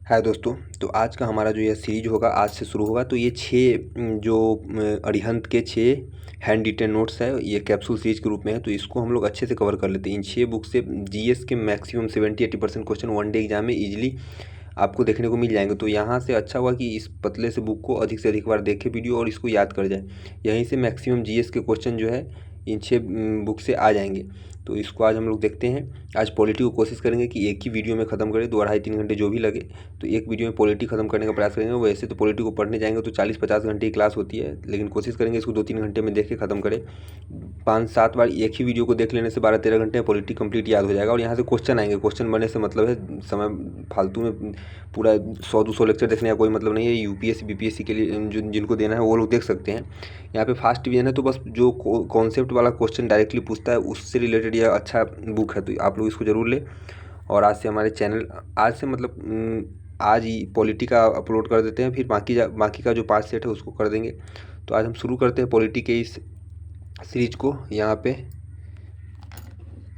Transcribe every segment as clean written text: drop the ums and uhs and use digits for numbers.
हाय दोस्तों। तो आज का हमारा जो यह सीरीज होगा आज से शुरू होगा। तो ये 6 जो अरिहंत के 6 हैंड रिटेन नोट्स है, ये कैप्सूल सीरीज के रूप में है। तो इसको हम लोग अच्छे से कवर कर लेते हैं। इन 6 बुक से जीएस के maximum 70-80% question one day exam में इजीली आपको देखने को मिल जाएंगे। तो यहाँ से अच्छा हुआ कि इस पतले से बुक को अधिक से अधिक बार देखे वीडियो और इसको याद कर जाए। यहीं से मैक्सिमम जीएस के क्वेश्चन जो है इन 6 बुक से आ जाएंगे। तो इसको आज हम लोग देखते हैं। आज पॉलिटी को कोशिश करेंगे कि एक ही वीडियो में ख़त्म करें, 2 2.5 3 घंटे जो भी लगे। तो एक वीडियो में पॉलिटी ख़त्म करने का प्रयास करेंगे। वैसे तो पॉलिटी को पढ़ने जाएंगे तो 40-50 घंटे की क्लास होती है, लेकिन कोशिश करेंगे इसको 2-3 घंटे में देख के ख़त्म करें। 5-7 बार एक ही वीडियो को देख लेने से 12-13 घंटे में पॉलिटी कंप्लीट याद हो जाएगा। और यहाँ से क्वेश्चन आएंगे, क्वेश्चन बनने से मतलब है, समय फालतू में पूरा 100-200 लेक्चर देखने का कोई मतलब नहीं है। यूपीएससी बीपीएससी के लिए जिनको देना है वो लोग देख सकते हैं। यहाँ पे फास्ट डिवीजन है तो बस जो कॉन्सेप्ट वाला क्वेश्चन डायरेक्टली पूछता है उससे रिलेटेड यह अच्छा बुक है। तो आप लोग इसको ज़रूर लें। और आज से हमारे चैनल आज से मतलब आज ही पॉलिटी का अपलोड कर देते हैं, फिर बाकी का जो 5 सेट है उसको कर देंगे। तो आज हम शुरू करते हैं पॉलिटी के इस सीरीज को। यहाँ पे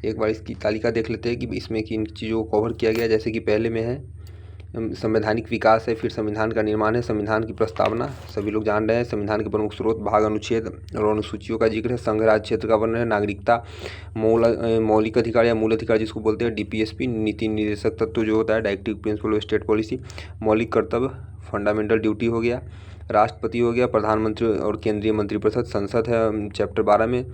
एक बार इसकी तालिका देख लेते हैं कि इसमें किन चीज़ों को कवर किया गया। जैसे कि पहले में है संवैधानिक विकास है, फिर संविधान का निर्माण है, संविधान की प्रस्तावना सभी लोग जान रहे हैं, संविधान के प्रमुख स्रोत, भाग, अनुच्छेद और अनुसूचियों का जिक्र है, संघ राज्य क्षेत्र का वर्णन है, नागरिकता, मौलिक अधिकार या मूल अधिकार जिसको बोलते हैं, डीपीएसपी, नीति निर्देशक तत्व जो होता है, directive principle of state policy, मौलिक कर्तव्य, फंडामेंटल ड्यूटी हो गया, राष्ट्रपति हो गया, प्रधानमंत्री और केंद्रीय मंत्रिपरिषद, संसद है चैप्टर 12 में,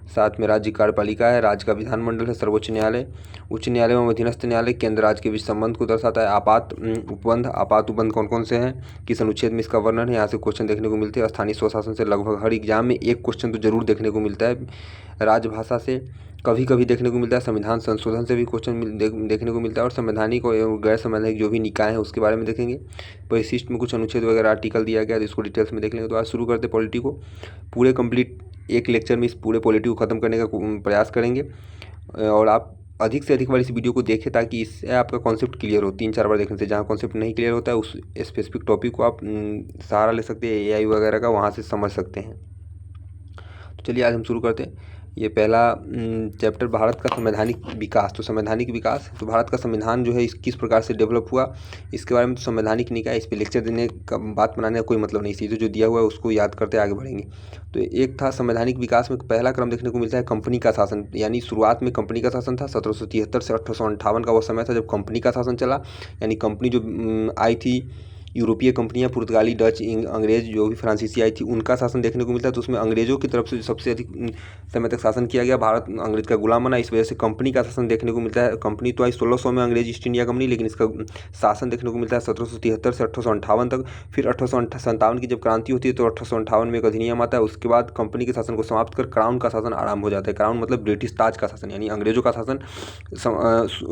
साथ में राज्य कार्यपालिका है, राज्य का विधानमंडल है, सर्वोच्च न्यायालय, उच्च न्यायालय एवं अधीनस्थ न्यायालय, केंद्र राज्य के बीच संबंध को दर्शाता है, आपात उपबंध कौन कौन से हैं, किस अनुच्छेद में इसका वर्णन है, यहाँ से क्वेश्चन देखने को मिलते हैं। स्थानीय स्वशासन से लगभग हर एग्जाम में एक क्वेश्चन तो जरूर देखने को मिलता है। राजभाषा से कभी कभी देखने को मिलता है। संविधान संशोधन से भी क्वेश्चन देखने को मिलता है। और संवैधानिक और गैर संवैधानिक जो भी निकाय हैं उसके बारे में देखेंगे। परिशिष्ट में कुछ अनुच्छेद वगैरह आर्टिकल दिया गया तो इसको डिटेल्स में देख लेंगे। तो आज शुरू करते पॉलिटी को पूरे कंप्लीट एक लेक्चर में इस पूरे पॉलिटी को ख़त्म करने का प्रयास करेंगे। और आप अधिक से अधिक बार इस वीडियो को देखें ताकि इससे आपका कॉन्सेप्ट क्लियर हो। 3-4 बार देखने से जहाँ कॉन्सेप्ट नहीं क्लियर होता है उस स्पेसिफिक टॉपिक को आप सहारा ले सकते हैं एआई वगैरह का, वहाँ से समझ सकते हैं। तो चलिए आज हम शुरू करते हैं। ये पहला चैप्टर भारत का संवैधानिक विकास। तो संवैधानिक विकास तो भारत का संविधान जो है इस किस प्रकार से डेवलप हुआ इसके बारे में। तो संवैधानिक निकाय, इस पर लेक्चर देने का बात बनाने का कोई मतलब नहीं, सीधे जो दिया हुआ है उसको याद करते आगे बढ़ेंगे। तो एक था संवैधानिक विकास में पहला क्रम देखने को मिलता है कंपनी का शासन। यानी शुरुआत में कंपनी का शासन था। 1773 से 1858 का वो समय था जब कंपनी का शासन चला। यानी कंपनी जो आई थी, यूरोपीय कंपनियां, पुर्तगाली, डच, अंग्रेज जो भी फ्रांसीसी आई थी उनका शासन देखने को मिलता है। तो उसमें अंग्रेजों की तरफ से सबसे अधिक समय तक शासन किया गया। भारत अंग्रेज का गुलाम बना, इस वजह से कंपनी का शासन देखने को मिलता है। कंपनी तो आई 1600 में अंग्रेज ईस्ट इंडिया कंपनी, लेकिन इसका शासन देखने को मिलता है 1773 से 1858 तक। फिर 1857 की जब क्रांति होती है तो 1858 में एक अधिनियम आता है। उसके बाद कंपनी के शासन को समाप्त कर क्राउन का शासन आरंभ हो जाता है। क्राउन मतलब ब्रिटिश ताज का शासन, यानी अंग्रेजों का शासन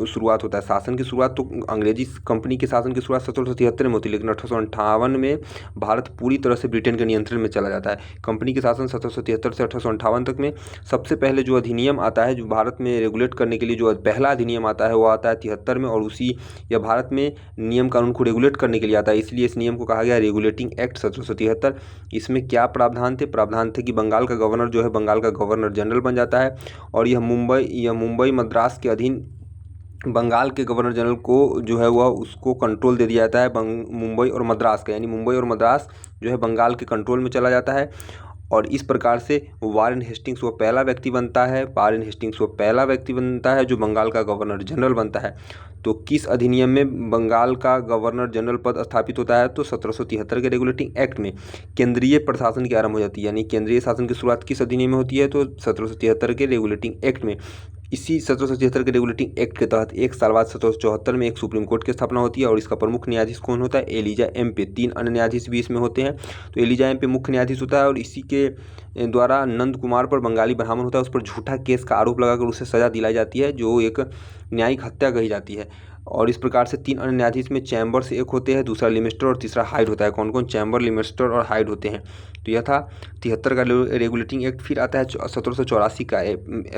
शुरुआत होता है। शासन की शुरुआत तो अंग्रेजी कंपनी के शासन की शुरुआत 1773 में होती है, लेकिन 1858 में भारत पूरी तरह से ब्रिटेन के नियंत्रण में चला जाता है। कंपनी के शासन 1773 से 1858 तक में सबसे पहले जो अधिनियम आता है, जो भारत में रेगुलेट करने के लिए जो पहला अधिनियम आता है वो आता है 73 में। और उसी या भारत में नियम कानून को रेगुलेट करने के लिए आता है, इसलिए इस नियम को कहा गया रेगुलेटिंग एक्ट 1773। इसमें क्या प्रावधान थे? प्रावधान थे कि बंगाल का गवर्नर जो है बंगाल का गवर्नर जनरल बन जाता है। और यह मुंबई मद्रास के अधीन बंगाल के गवर्नर जनरल को जो है वह उसको कंट्रोल दे दिया जाता है मुंबई और मद्रास का। यानी मुंबई और मद्रास जो है बंगाल के कंट्रोल में चला जाता है। और इस प्रकार से वारेन हेस्टिंग्स वो पहला व्यक्ति बनता है जो बंगाल का गवर्नर जनरल बनता है। तो किस अधिनियम में बंगाल का गवर्नर जनरल पद स्थापित होता है? तो 1773 के रेगुलेटिंग एक्ट में केंद्रीय प्रशासन की आरंभ हो जाती है। यानी केंद्रीय शासन की शुरुआत किस अधिनियम में होती है? तो 1773 के रेगुलेटिंग एक्ट में। इसी 1773 के रेगुलेटिंग एक्ट के तहत एक साल बाद 1774 में एक सुप्रीम कोर्ट की स्थापना होती है। और इसका प्रमुख न्यायाधीश कौन होता है? एलिजा एम्पे। 3 अन्य न्यायाधीश भी इसमें होते हैं। तो एलिजा एम्पे मुख्य न्यायाधीश होता है। और इसी के द्वारा नंद कुमार पर बंगाली ब्राह्मण होता है, उस पर झूठा केस का आरोप लगाकर उसे सजा दिलाई जाती है, जो एक न्यायिक हत्या कही जाती है। और इस प्रकार से 3 अन्य न्यायाधीश में चैम्बर्स एक होते हैं, दूसरा लिमिस्टर और तीसरा हाइड होता है। कौन कौन? चैम्बर, लिमिस्टर और हाइड होते हैं। तो यह था 73 का रेगुलेटिंग एक्ट। फिर आता है 1784 का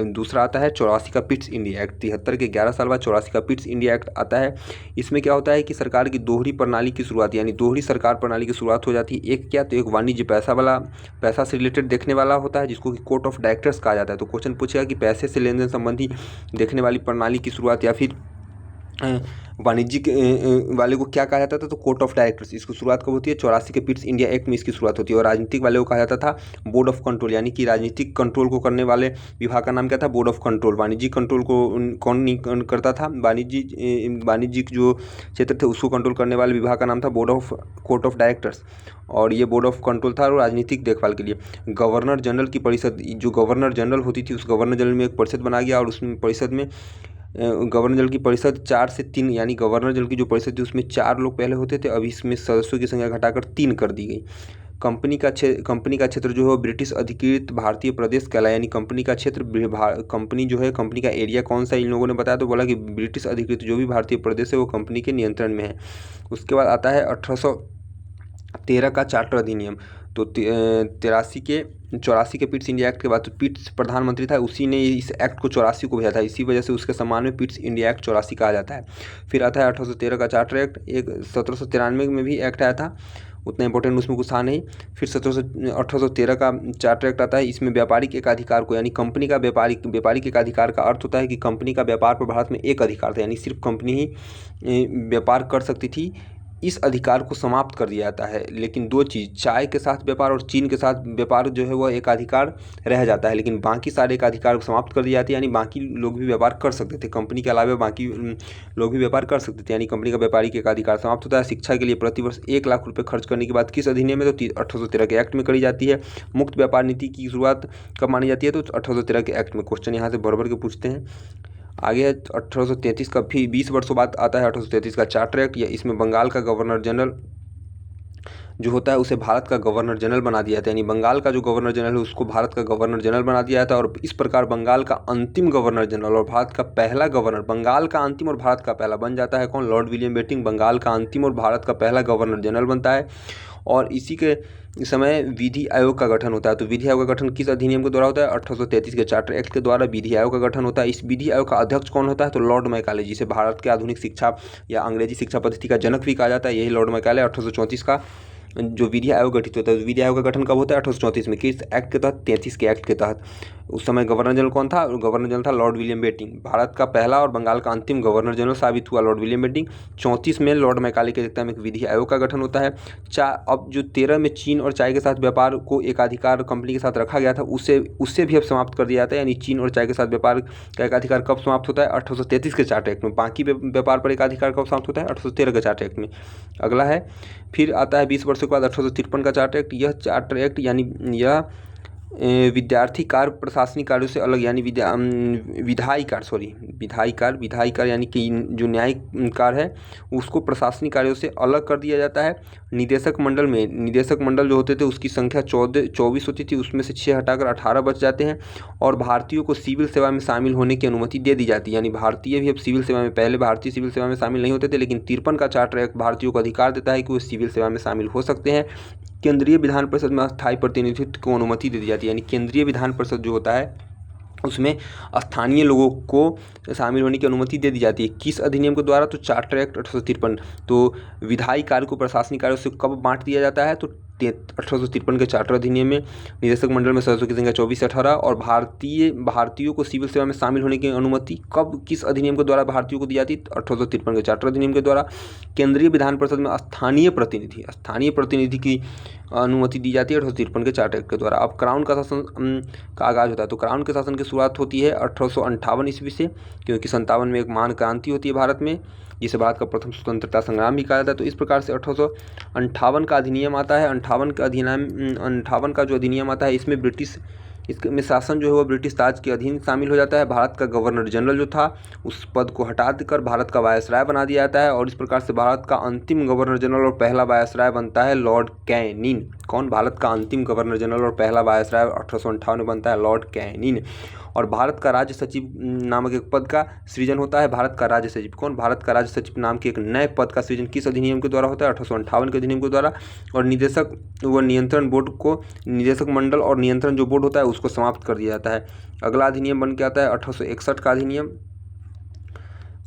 दूसरा आता है 84 का पिट्स इंडिया एक्ट। 73 के 11 साल बाद 84 का पिट्स इंडिया एक्ट आता है। इसमें क्या होता है कि सरकार की दोहरी प्रणाली की शुरुआत, यानी दोहरी सरकार प्रणाली की शुरुआत हो जाती है। एक क्या? तो एक वाणिज्य पैसा से रिलेटेड देखने वाला होता है जिसको कि कोर्ट ऑफ डायरेक्टर्स कहा जाता है। तो क्वेश्चन पूछेगा कि पैसे से लेन देन संबंधी देखने वाली प्रणाली की शुरुआत या फिर वाणिज्यिक वाले को क्या कहा जाता था, तो कोर्ट ऑफ डायरेक्टर्स। इसकी शुरुआत कब होती है, 84 के पिट्स इंडिया एक्ट में इसकी शुरुआत होती है। और राजनीतिक वाले को कहा जाता था बोर्ड ऑफ कंट्रोल, यानी कि राजनीतिक कंट्रोल को करने वाले विभाग का नाम क्या था, बोर्ड ऑफ कंट्रोल। वाणिज्यिक कंट्रोल को कौन नहीं करता था, वाणिज्यिक जो क्षेत्र थे उसको कंट्रोल करने वाले विभाग का नाम था कोर्ट ऑफ डायरेक्टर्स। और ये बोर्ड ऑफ कंट्रोल था और राजनीतिक देखभाल के लिए। गवर्नर जनरल की परिषद, जो गवर्नर जनरल होती थी उस गवर्नर जनरल में एक परिषद बना गया, और उसमें परिषद में गवर्नर जनरल की परिषद 4 से 3, यानी गवर्नर जनरल की जो परिषद थी उसमें 4 लोग पहले होते थे, अभी इसमें सदस्यों की संख्या घटाकर 3 कर दी गई। कंपनी का क्षेत्र जो है ब्रिटिश अधिकृत भारतीय प्रदेश कहलाया, यानी कंपनी का क्षेत्र, कंपनी जो है, कंपनी का एरिया कौन सा, इन लोगों ने बताया तो बोला कि ब्रिटिश अधिकृत जो भी भारतीय प्रदेश है वो कंपनी के नियंत्रण में है। उसके बाद आता है 1813 का चार्टर अधिनियम। तो 84 के पिट्स इंडिया एक्ट के बाद, तो पिट्स प्रधानमंत्री था, उसी ने इस एक्ट को 84 को भेजा था, इसी वजह से उसके सम्मान में पिट्स इंडिया एक्ट 84 कहा जाता है। फिर आता है 1813 का चार्टर एक्ट, एक 1793 में भी एक्ट आया था, उतना इंपॉर्टेंट उसमें कुछ था नहीं। फिर 1813 का चार्टर एक्ट आता है, इसमें व्यापारिक एकाधिकार को, यानी कंपनी का व्यापारिक एकाधिकार का अर्थ होता है कि कंपनी का व्यापार पर भारत में एक अधिकार था, यानी सिर्फ कंपनी ही व्यापार कर सकती थी। इस अधिकार को समाप्त कर दिया जाता है, लेकिन 2 चीज़, चाय के साथ व्यापार और चीन के साथ व्यापार जो है वह एक अधिकार रह जाता है, लेकिन बाकी सारे एक अधिकार को समाप्त कर दिया जाती है, यानी बाकी लोग भी व्यापार कर सकते थे, कंपनी के अलावा बाकी लोग भी व्यापार कर सकते थे, यानी कंपनी का व्यापारिक एक अधिकार समाप्त होता है। शिक्षा के लिए प्रतिवर्ष 1 लाख रुपये खर्च करने की बात किस अधिनियम में, तो 1813 के एक्ट में करी जाती है। मुक्त व्यापार नीति की शुरुआत कब मानी जाती है, तो 1813 के एक्ट में। क्वेश्चन यहाँ से भर भर के पूछते हैं। आगे 1833 का, फिर 20 वर्षों बाद आता है 1833 का चार्टर एक्ट। या इसमें बंगाल का गवर्नर जनरल जो होता है उसे भारत का गवर्नर जनरल बना दिया जाता है, यानी बंगाल का जो गवर्नर जनरल है उसको भारत का गवर्नर जनरल बना दिया जाता है। और इस प्रकार बंगाल का अंतिम गवर्नर जनरल और भारत का पहला गवर्नर, बंगाल का अंतिम और भारत का पहला बन जाता है कौन, लॉर्ड विलियम बेंटिंक बंगाल का अंतिम और भारत का पहला गवर्नर जनरल बनता है। और इसी के समय विधि आयोग का गठन होता है। तो विधि आयोग का गठन किस अधिनियम के द्वारा होता है, 1833 के चार्टर एक्ट के द्वारा विधि आयोग का गठन होता है। इस विधि आयोग का अध्यक्ष कौन होता है, तो लॉर्ड मैकाले, जिसे भारत के आधुनिक शिक्षा या अंग्रेजी शिक्षा पद्धति का जनक भी कहा जाता है, यही लॉर्ड मैकाले। 1834 का जो विधि आयोग गठित होता है, विधि आयोग का गठन कब होता है, 1834 में, किस एक्ट के तहत, 33 के एक्ट के तहत। उस समय गवर्नर जनरल कौन था, गवर्नर जनरल था लॉर्ड विलियम बेंटिंक। भारत का पहला और बंगाल का अंतिम गवर्नर जनरल साबित हुआ लॉर्ड विलियम बेंटिंक। 34 में लॉर्ड मैकाले के अध्यक्षता में एक विधि आयोग का गठन होता है। अब जो 13 में चीन और चाय के साथ व्यापार को एकाधिकार कंपनी के साथ रखा गया था, उससे भी अब समाप्त कर दिया जाता है, यानी चीन और चाय के साथ व्यापार का एकाधिकार कब समाप्त होता है, 1833 के चार्टर एक्ट में। बाकी व्यापार पर एकाधिकार कब समाप्त होता है, 1813 के चार्टर एक्ट में। अगला है, फिर आता है 20 वर्षों के बाद 1853 का चार्टर एक्ट। यह चार्टर एक्ट, यानी यह विद्यार्थी कार्य प्रशासनिक कार्यों से अलग, यानी विधायी कार्य यानी कि जो न्यायिक कार्य है उसको प्रशासनिक कार्यों से अलग कर दिया जाता है। निदेशक मंडल जो होते थे उसकी संख्या 24 होती थी, उसमें से 6 हटाकर 18 बच जाते हैं। और भारतीयों को सिविल सेवा में शामिल होने की अनुमति दे दी जाती है, यानी भारतीय भी अब सिविल सेवा में, पहले भारतीय सिविल सेवा में शामिल नहीं होते थे, लेकिन 53 का चार्टर एक्ट भारतीयों को अधिकार देता है कि वो सिविल सेवा में शामिल हो सकते हैं। केंद्रीय विधान परिषद में अस्थायी प्रतिनिधित्व को अनुमति दे दी जाती है, यानी केंद्रीय विधान परिषद जो होता है उसमें स्थानीय लोगों को शामिल होने की अनुमति दे दी जाती है। किस अधिनियम के द्वारा, तो चार्टर एक्ट 1853। तो विधायी कार्य को प्रशासनिक कार्यों से कब बांट दिया जाता है, तो 1853 के चार्टर अधिनियम में। निदेशक मंडल में सदस्यों की संख्या 24 से 18। और भारतीयों को सिविल सेवा में शामिल होने की अनुमति कब, किस अधिनियम के द्वारा भारतीयों को दी जाती है, 1853 के चार्टर अधिनियम के द्वारा। केंद्रीय विधान परिषद में स्थानीय प्रतिनिधि की अनुमति दी जाती है 1853 के चार्टर एक्ट के द्वारा। अब क्राउन का शासन का आगाज होता है। तो क्राउन के शासन की शुरुआत होती है 1858 ईस्वी से, क्योंकि 57 में एक महान क्रांति होती है भारत में, जिसे भारत का प्रथम स्वतंत्रता संग्राम भी कहा जाता है। तो इस प्रकार से 1858 का अधिनियम आता है। 58 का जो अधिनियम आता है इसमें शासन जो है वो ब्रिटिश ताज के अधीन शामिल हो जाता है। भारत का गवर्नर जनरल जो था उस पद को हटा देकर भारत का वायसराय बना दिया जाता है। और इस प्रकार से भारत का अंतिम गवर्नर जनरल और पहला वायसराय बनता है लॉर्ड कैनिन। कौन, भारत का अंतिम गवर्नर जनरल और पहला वायसराय 1858 में बनता है लॉर्ड कैनिन। और भारत का राज्य सचिव नामक एक पद का सृजन होता है। भारत का राज्य सचिव कौन, भारत का राज्य सचिव नाम के एक नए पद का सृजन किस अधिनियम के द्वारा होता है, 1858 के अधिनियम के द्वारा। और निदेशक व नियंत्रण बोर्ड को, निदेशक मंडल और नियंत्रण जो बोर्ड होता है उसको समाप्त कर दिया जाता है। अगला अधिनियम बन के आता है 1861 का अधिनियम।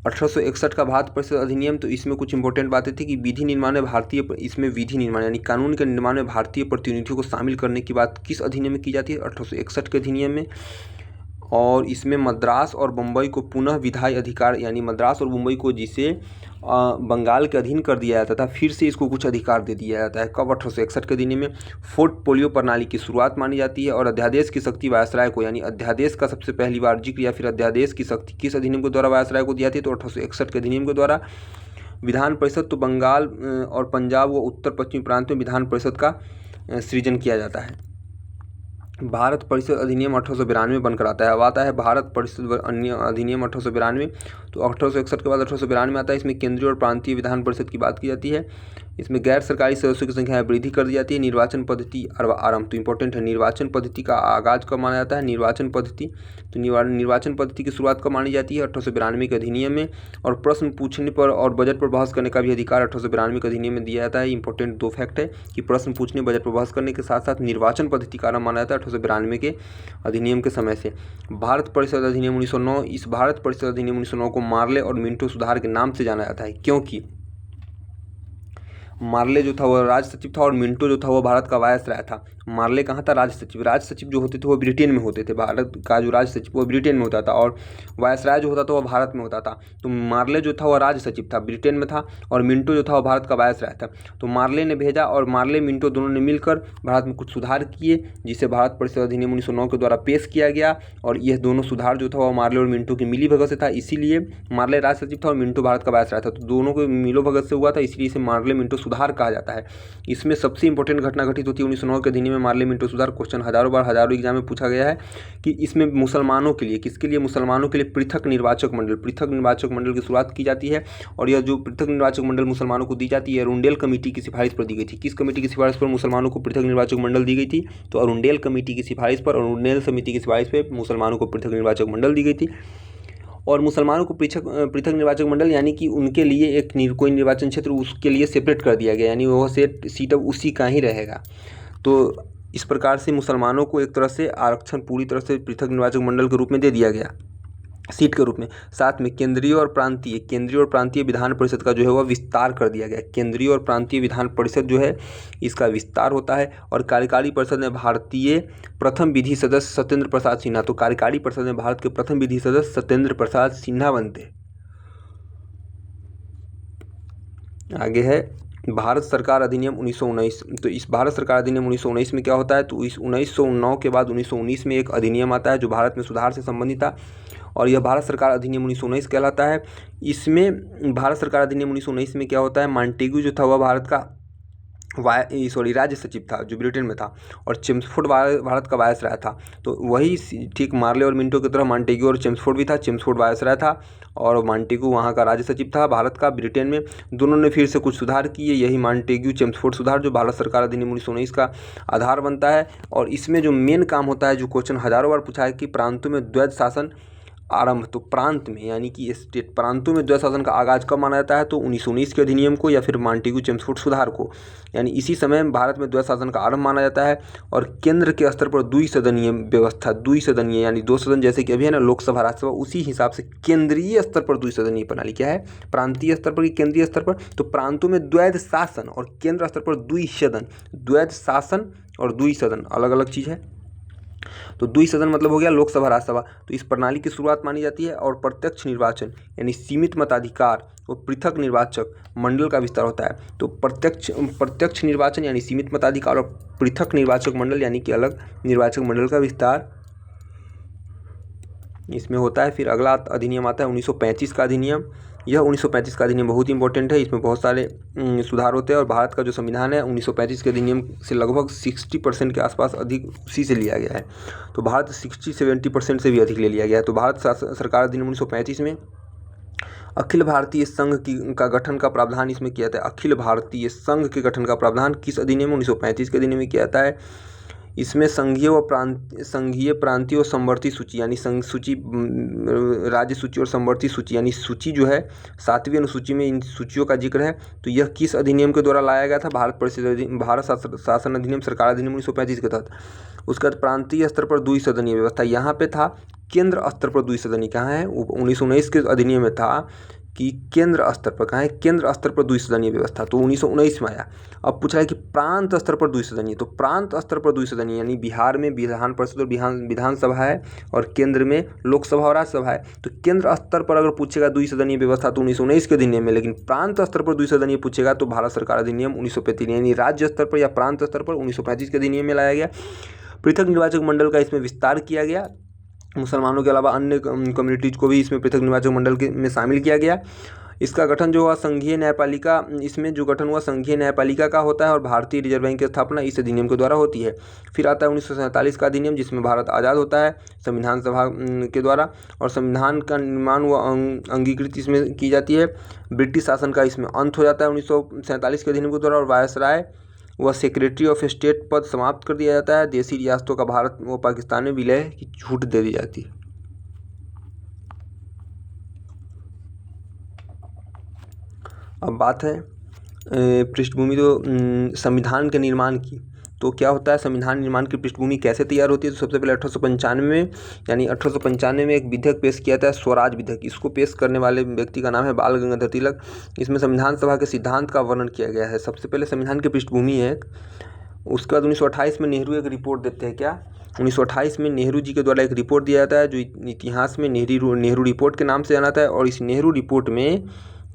1861 का भारत परिषद अधिनियम। तो इसमें कुछ इंपॉर्टेंट बातें थी कि विधि निर्माण यानी कानून के निर्माण में भारतीय प्रतिनिधियों को शामिल करने की बात किस अधिनियम में की जाती है, 1861 के अधिनियम में। और इसमें मद्रास और बम्बई को पुनः विधायी अधिकार, यानी मद्रास और मुंबई को जिसे बंगाल के अधीन कर दिया जाता था, फिर से इसको कुछ अधिकार दे दिया जाता है। कब? 1861 के अधिनियम में। फोर्ट पोलियो प्रणाली की शुरुआत मानी जाती है और अध्यादेश की शक्ति वायसराय को, यानी अध्यादेश का सबसे पहली बार जिक्र या फिर अध्यादेश की शक्ति किस अधिनियम के द्वारा वायसराय को दी जाती है? तो 1861 के अधिनियम के द्वारा। विधान परिषद, तो बंगाल और पंजाब व उत्तर पश्चिमी प्रांत में विधान परिषद का सृजन किया जाता है। भारत परिषद अधिनियम 1892 बनकर आता है। अब आता है भारत परिषद अधिनियम 1892। तो 1861 के बाद 1892 आता है। इसमें केंद्रीय और प्रांतीय विधान परिषद की बात की जाती है। इसमें गैर सरकारी सदस्यों की संख्या में वृद्धि कर दी जाती है। निर्वाचन पद्धति आरंभ, तो इंपॉर्टेंट है, निर्वाचन पद्धति का आगाज कब माना जाता है? निर्वाचन पद्धति, तो निर्वाचन पद्धति की शुरुआत कब मानी जाती है? 1892 के अधिनियम में। और प्रश्न पूछने पर और बजट पर बहस करने का भी अधिकार 1892 के अधिनियम में दिया जाता है। इंपॉर्टेंट 2 फैक्ट है कि प्रश्न पूछने, बजट पर बहस करने के साथ साथ निर्वाचन पद्धति का आरंभ माना जाता है 1892 के अधिनियम के समय से। भारत परिषद अधिनियम 1909, इस भारत परिषद अधिनियम 1909 को मार्ले और मिंटो सुधार के नाम से जाना जाता है, क्योंकि मार्ले जो था वो राज्य सचिव था और मिंटो जो था वो भारत का वायसराय था। मार्ले कहाँ था? राज्य सचिव। राज्य सचिव जो होते थे वो ब्रिटेन में होते थे, भारत का जो राज्य सचिव वो ब्रिटेन में होता था और वायसराय जो होता था वो भारत में होता था। तो मार्ले जो था वो राज्य सचिव था, ब्रिटेन में था, और मिंटो जो था वो भारत का वायसराय था। तो मार्ले ने भेजा और मार्ले मिंटो दोनों ने मिलकर भारत में कुछ सुधार किए, जिसे भारत परिषद अधिनियम 1909 के द्वारा पेश किया गया। और यह दोनों सुधार जो था वो मार्ले और मिंटो की मिलीभगत से था, इसीलिए मार्ले राज्य सचिव था और मिंटो भारत का वायसराय था। तो दोनों को मिलोभगत से हुआ था, इसलिए इसे मार्ले मिंटो सुधार कहा जाता है। इसमें सबसे इंपॉर्टेंट घटना घटित होती है 1909 के अधिनियम में मार्ले मिंटो सुधार। क्वेश्चन हजारों एग्जाम में पूछा गया है कि इसमें मुसलमानों के लिए, किसके लिए? मुसलमानों के लिए पृथक निर्वाचक मंडल की शुरुआत की जाती है। और यह जो पृथक निर्वाचक मंडल मुसलमानों को दी जाती है, अरुंडेल कमेटी की सिफारिश पर दी गई थी। किस कमेटी की सिफारिश पर मुसलमानों को पृथक निर्वाचक मंडल दी गई थी? तो अरुंडेल कमेटी की सिफारिश पर, अरुंडेल समिति की सिफारिश पर मुसलमानों को पृथक निर्वाचक मंडल दी गई थी। और मुसलमानों को पृथक निर्वाचक मंडल, यानी कि उनके लिए एक कोई निर्वाचन क्षेत्र उसके लिए सेपरेट कर दिया गया, यानी वह सीट अब उसी का ही रहेगा। तो इस प्रकार से मुसलमानों को एक तरह से आरक्षण पूरी तरह से पृथक निर्वाचक मंडल के रूप में दे दिया गया, सीट के रूप में। साथ में केंद्रीय और प्रांतीय विधान परिषद का जो है वह विस्तार कर दिया गया। केंद्रीय और प्रांतीय विधान परिषद जो है इसका विस्तार होता है। और कार्यकारी परिषद में भारतीय प्रथम विधि सदस्य सत्येंद्र प्रसाद सिन्हा, तो कार्यकारी परिषद में भारत के प्रथम विधि सदस्य सत्येंद्र प्रसाद सिन्हा बनते। आगे है भारत सरकार अधिनियम 1919। तो इस भारत सरकार अधिनियम 1919 में क्या होता है? तो इस 1909 के बाद 1919 में एक अधिनियम आता है जो भारत में सुधार से संबंधित था, और यह भारत सरकार अधिनियम 1919 कहलाता है। इसमें भारत सरकार अधिनियम 1919 में क्या होता है? मॉन्टेग्यू जो था वह भारत का राज्य सचिव था जो ब्रिटेन में था, और चेम्सफोर्ड भारत का वायसराय था। तो वही ठीक मार्ले और मिंटो की तरह मॉन्टेग्यू और चेम्सफोर्ड भी था। चेम्सफोर्ड वायसराय था और मॉन्टेग्यू वहाँ का राज्य सचिव था भारत का, ब्रिटेन में। दोनों ने फिर से कुछ सुधार किए, यही मॉन्टेग्यू चेम्सफोर्ड सुधार जो भारत सरकार अधिनियम 1919 का आधार बनता है। और इसमें जो मेन काम होता है, जो क्वेश्चन हजारों बार पूछा है कि प्रांतों में द्वैध शासन आरंभ, तो प्रांत में यानी कि स्टेट प्रांतों में द्वैध शासन का आगाज कब माना जाता है? तो 1919 के अधिनियम को या फिर मॉन्टेग्यू चेम्सफोर्ड सुधार को, यानी इसी समय भारत में द्वैध शासन का आरंभ माना जाता है। और केंद्र के स्तर पर द्विसदनीय व्यवस्था, द्विसदनीय यानी 2 सदन जैसे कि अभी है ना लोकसभा राज्यसभा, उसी हिसाब से केंद्रीय स्तर पर द्विसदनीय प्रणाली क्या है? प्रांतीय स्तर पर कि केंद्रीय स्तर पर? तो प्रांतों में द्वैध शासन और केंद्र स्तर पर द्विसदन। द्वैध शासन और द्विसदन अलग अलग चीज़ है। तो द्विसदन मतलब हो गया लोकसभा राज्यसभा। तो इस प्रणाली की शुरुआत मानी जाती है। और प्रत्यक्ष निर्वाचन यानी सीमित मताधिकार और पृथक निर्वाचक मंडल का विस्तार होता है। तो प्रत्यक्ष निर्वाचन यानी सीमित मताधिकार और पृथक निर्वाचक मंडल यानी कि अलग निर्वाचक मंडल का विस्तार इसमें होता है। फिर अगला अधिनियम आता है 1935 का अधिनियम। यह 1935 का अधिनियम बहुत इंपॉर्टेंट है, इसमें बहुत सारे सुधार होते हैं। और भारत का जो संविधान है 1935 के अधिनियम से लगभग 60% के आसपास अधिक उसी से लिया गया है। तो भारत 60-70% से भी अधिक ले लिया गया है। तो भारत सरकार अधिनियम 1935 में अखिल भारतीय संघ का गठन का प्रावधान इसमें किया जाता है। अखिल भारतीय संघ के गठन का प्रावधान किस अधिनियम 1935 के अधिनियम में किया जाता है? इसमें संघीय प्रांतीय और समवर्ती सूची यानी सूची, राज्य सूची और समवर्ती सूची यानी सूची जो है 7वीं अनुसूची में इन सूचियों का जिक्र है। तो यह किस अधिनियम के द्वारा लाया गया था? भारत शासन अधिनियम सरकार अधिनियम 1935 के तहत। उसके बाद प्रांतीय स्तर पर द्विसदनीय व्यवस्था यहाँ पे था। केंद्र स्तर पर द्विसदनीय कहाँ है? 1919 के अधिनियम में था कि केंद्र स्तर पर, कहाँ है, केंद्र स्तर पर द्विसदनीय व्यवस्था, तो 1919 में आया। अब पूछा है कि प्रांत स्तर पर द्विसदनीय, तो प्रांत स्तर पर द्विसदनीय यानी बिहार में विधान परिषद और विधानसभा है और केंद्र में लोकसभा और राज्यसभा है। तो केंद्र स्तर पर अगर पूछेगा द्विसदनीय व्यवस्था तो 1919 के अधिनियम में, लेकिन प्रांत स्तर पर द्विसदनीय पूछेगा तो भारत सरकार अधिनियम 1935, यानी राज्य स्तर पर या प्रांत स्तर पर 1935 के अधिनियम में लाया गया। पृथक निर्वाचक मंडल का इसमें विस्तार किया गया, मुसलमानों के अलावा अन्य कम्युनिटीज़ को भी इसमें पृथक निर्वाचक मंडल में शामिल किया गया। इसका गठन जो हुआ संघीय न्यायपालिका, इसमें जो गठन हुआ संघीय न्यायपालिका का होता है और भारतीय रिजर्व बैंक की स्थापना इस अधिनियम के द्वारा होती है। फिर आता है 1947 का अधिनियम, जिसमें भारत आज़ाद होता है संविधान सभा के द्वारा, और संविधान का निर्माण व अंगीकृत इसमें की जाती है। ब्रिटिश शासन का इसमें अंत हो जाता है 1947 के अधिनियम के द्वारा, और वायसराय व सेक्रेटरी ऑफ स्टेट पद समाप्त कर दिया जाता है। देशी रियासतों का भारत व पाकिस्तान में विलय की छूट दे दी जाती है। अब बात है पृष्ठभूमि, तो संविधान के निर्माण की, तो क्या होता है, संविधान निर्माण की पृष्ठभूमि कैसे तैयार होती है। तो सबसे पहले 1895 में, यानी 1895 में एक विधेयक पेश किया था, स्वराज विधेयक। इसको पेश करने वाले व्यक्ति का नाम है बाल गंगाधर तिलक। इसमें संविधान सभा के सिद्धांत का वर्णन किया गया है। सबसे पहले संविधान की पृष्ठभूमि है। उसके बाद 1928 में नेहरू एक रिपोर्ट देते हैं। क्या, 1928 में नेहरू जी के द्वारा एक रिपोर्ट दिया जाता है जो इतिहास में नेहरू रिपोर्ट के नाम से जाना जाता है। और इस नेहरू रिपोर्ट में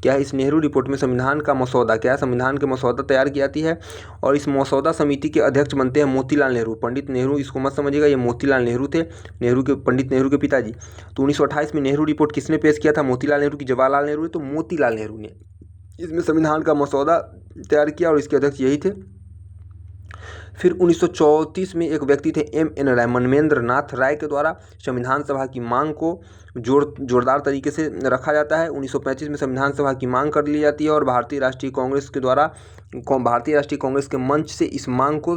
क्या है, इस नेहरू रिपोर्ट में संविधान का मसौदा, क्या है, संविधान के मसौदा तैयार की जाती है। और इस मसौदा समिति के अध्यक्ष बनते हैं मोतीलाल नेहरू। पंडित नेहरू, इसको मत समझिएगा, ये मोतीलाल नेहरू थे, पंडित नेहरू के पिताजी। तो 1928 में नेहरू रिपोर्ट किसने पेश किया था, मोतीलाल नेहरू की जवाहरलाल नेहरू, तो मोतीलाल नेहरू ने इसमें संविधान का मसौदा तैयार किया और इसके अध्यक्ष यही थे। फिर 1934 में एक व्यक्ति थे M.N. राय, मनमेंद्र नाथ राय के द्वारा संविधान सभा की मांग को जोरदार तरीके से रखा जाता है। 1935 में संविधान सभा की मांग कर ली जाती है और भारतीय राष्ट्रीय कांग्रेस के द्वारा, भारतीय राष्ट्रीय कांग्रेस के मंच से इस मांग को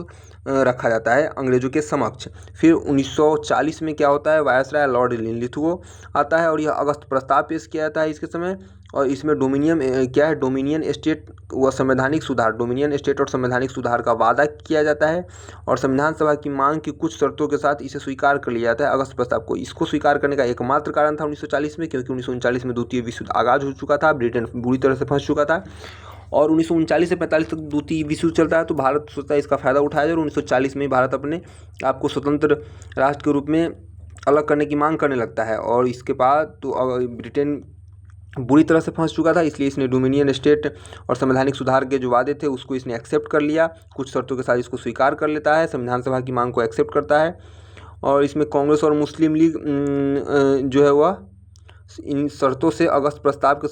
रखा जाता है अंग्रेजों के समक्ष। फिर 1940 में क्या होता है, वायसराय लॉर्ड लिथगो आता है और यह अगस्त प्रस्ताव पेश किया जाता है इसके समय। और इसमें डोमिनियन स्टेट व संवैधानिक सुधार, डोमिनियन स्टेट और संवैधानिक सुधार का वादा किया जाता है और संविधान सभा की मांग की कुछ शर्तों के साथ इसे स्वीकार कर लिया जाता है अगस्त प्रस्ताव को। इसको स्वीकार करने का एकमात्र कारण था 1940 में, क्योंकि 1939 में द्वितीय विश्व युद्ध आगाज हो चुका था, ब्रिटेन बुरी तरह से फंस चुका था और 1939 से 45 तक द्वितीय विश्व युद्ध चलता है। तो भारत सोचता है इसका फ़ायदा उठाया जाए और 1940 में भारत अपने आपको स्वतंत्र राष्ट्र के रूप में अलग करने की मांग करने लगता है। और इसके बाद तो ब्रिटेन बुरी तरह से फंस चुका था, इसलिए इसने डोमिनियन स्टेट और संवैधानिक सुधार के जो वादे थे उसको इसने एक्सेप्ट कर लिया, कुछ शर्तों के साथ इसको स्वीकार कर लेता है, संविधान सभा की मांग को एक्सेप्ट करता है। और इसमें कांग्रेस और मुस्लिम लीग जो है वह इन शर्तों से, अगस्त प्रस्ताव के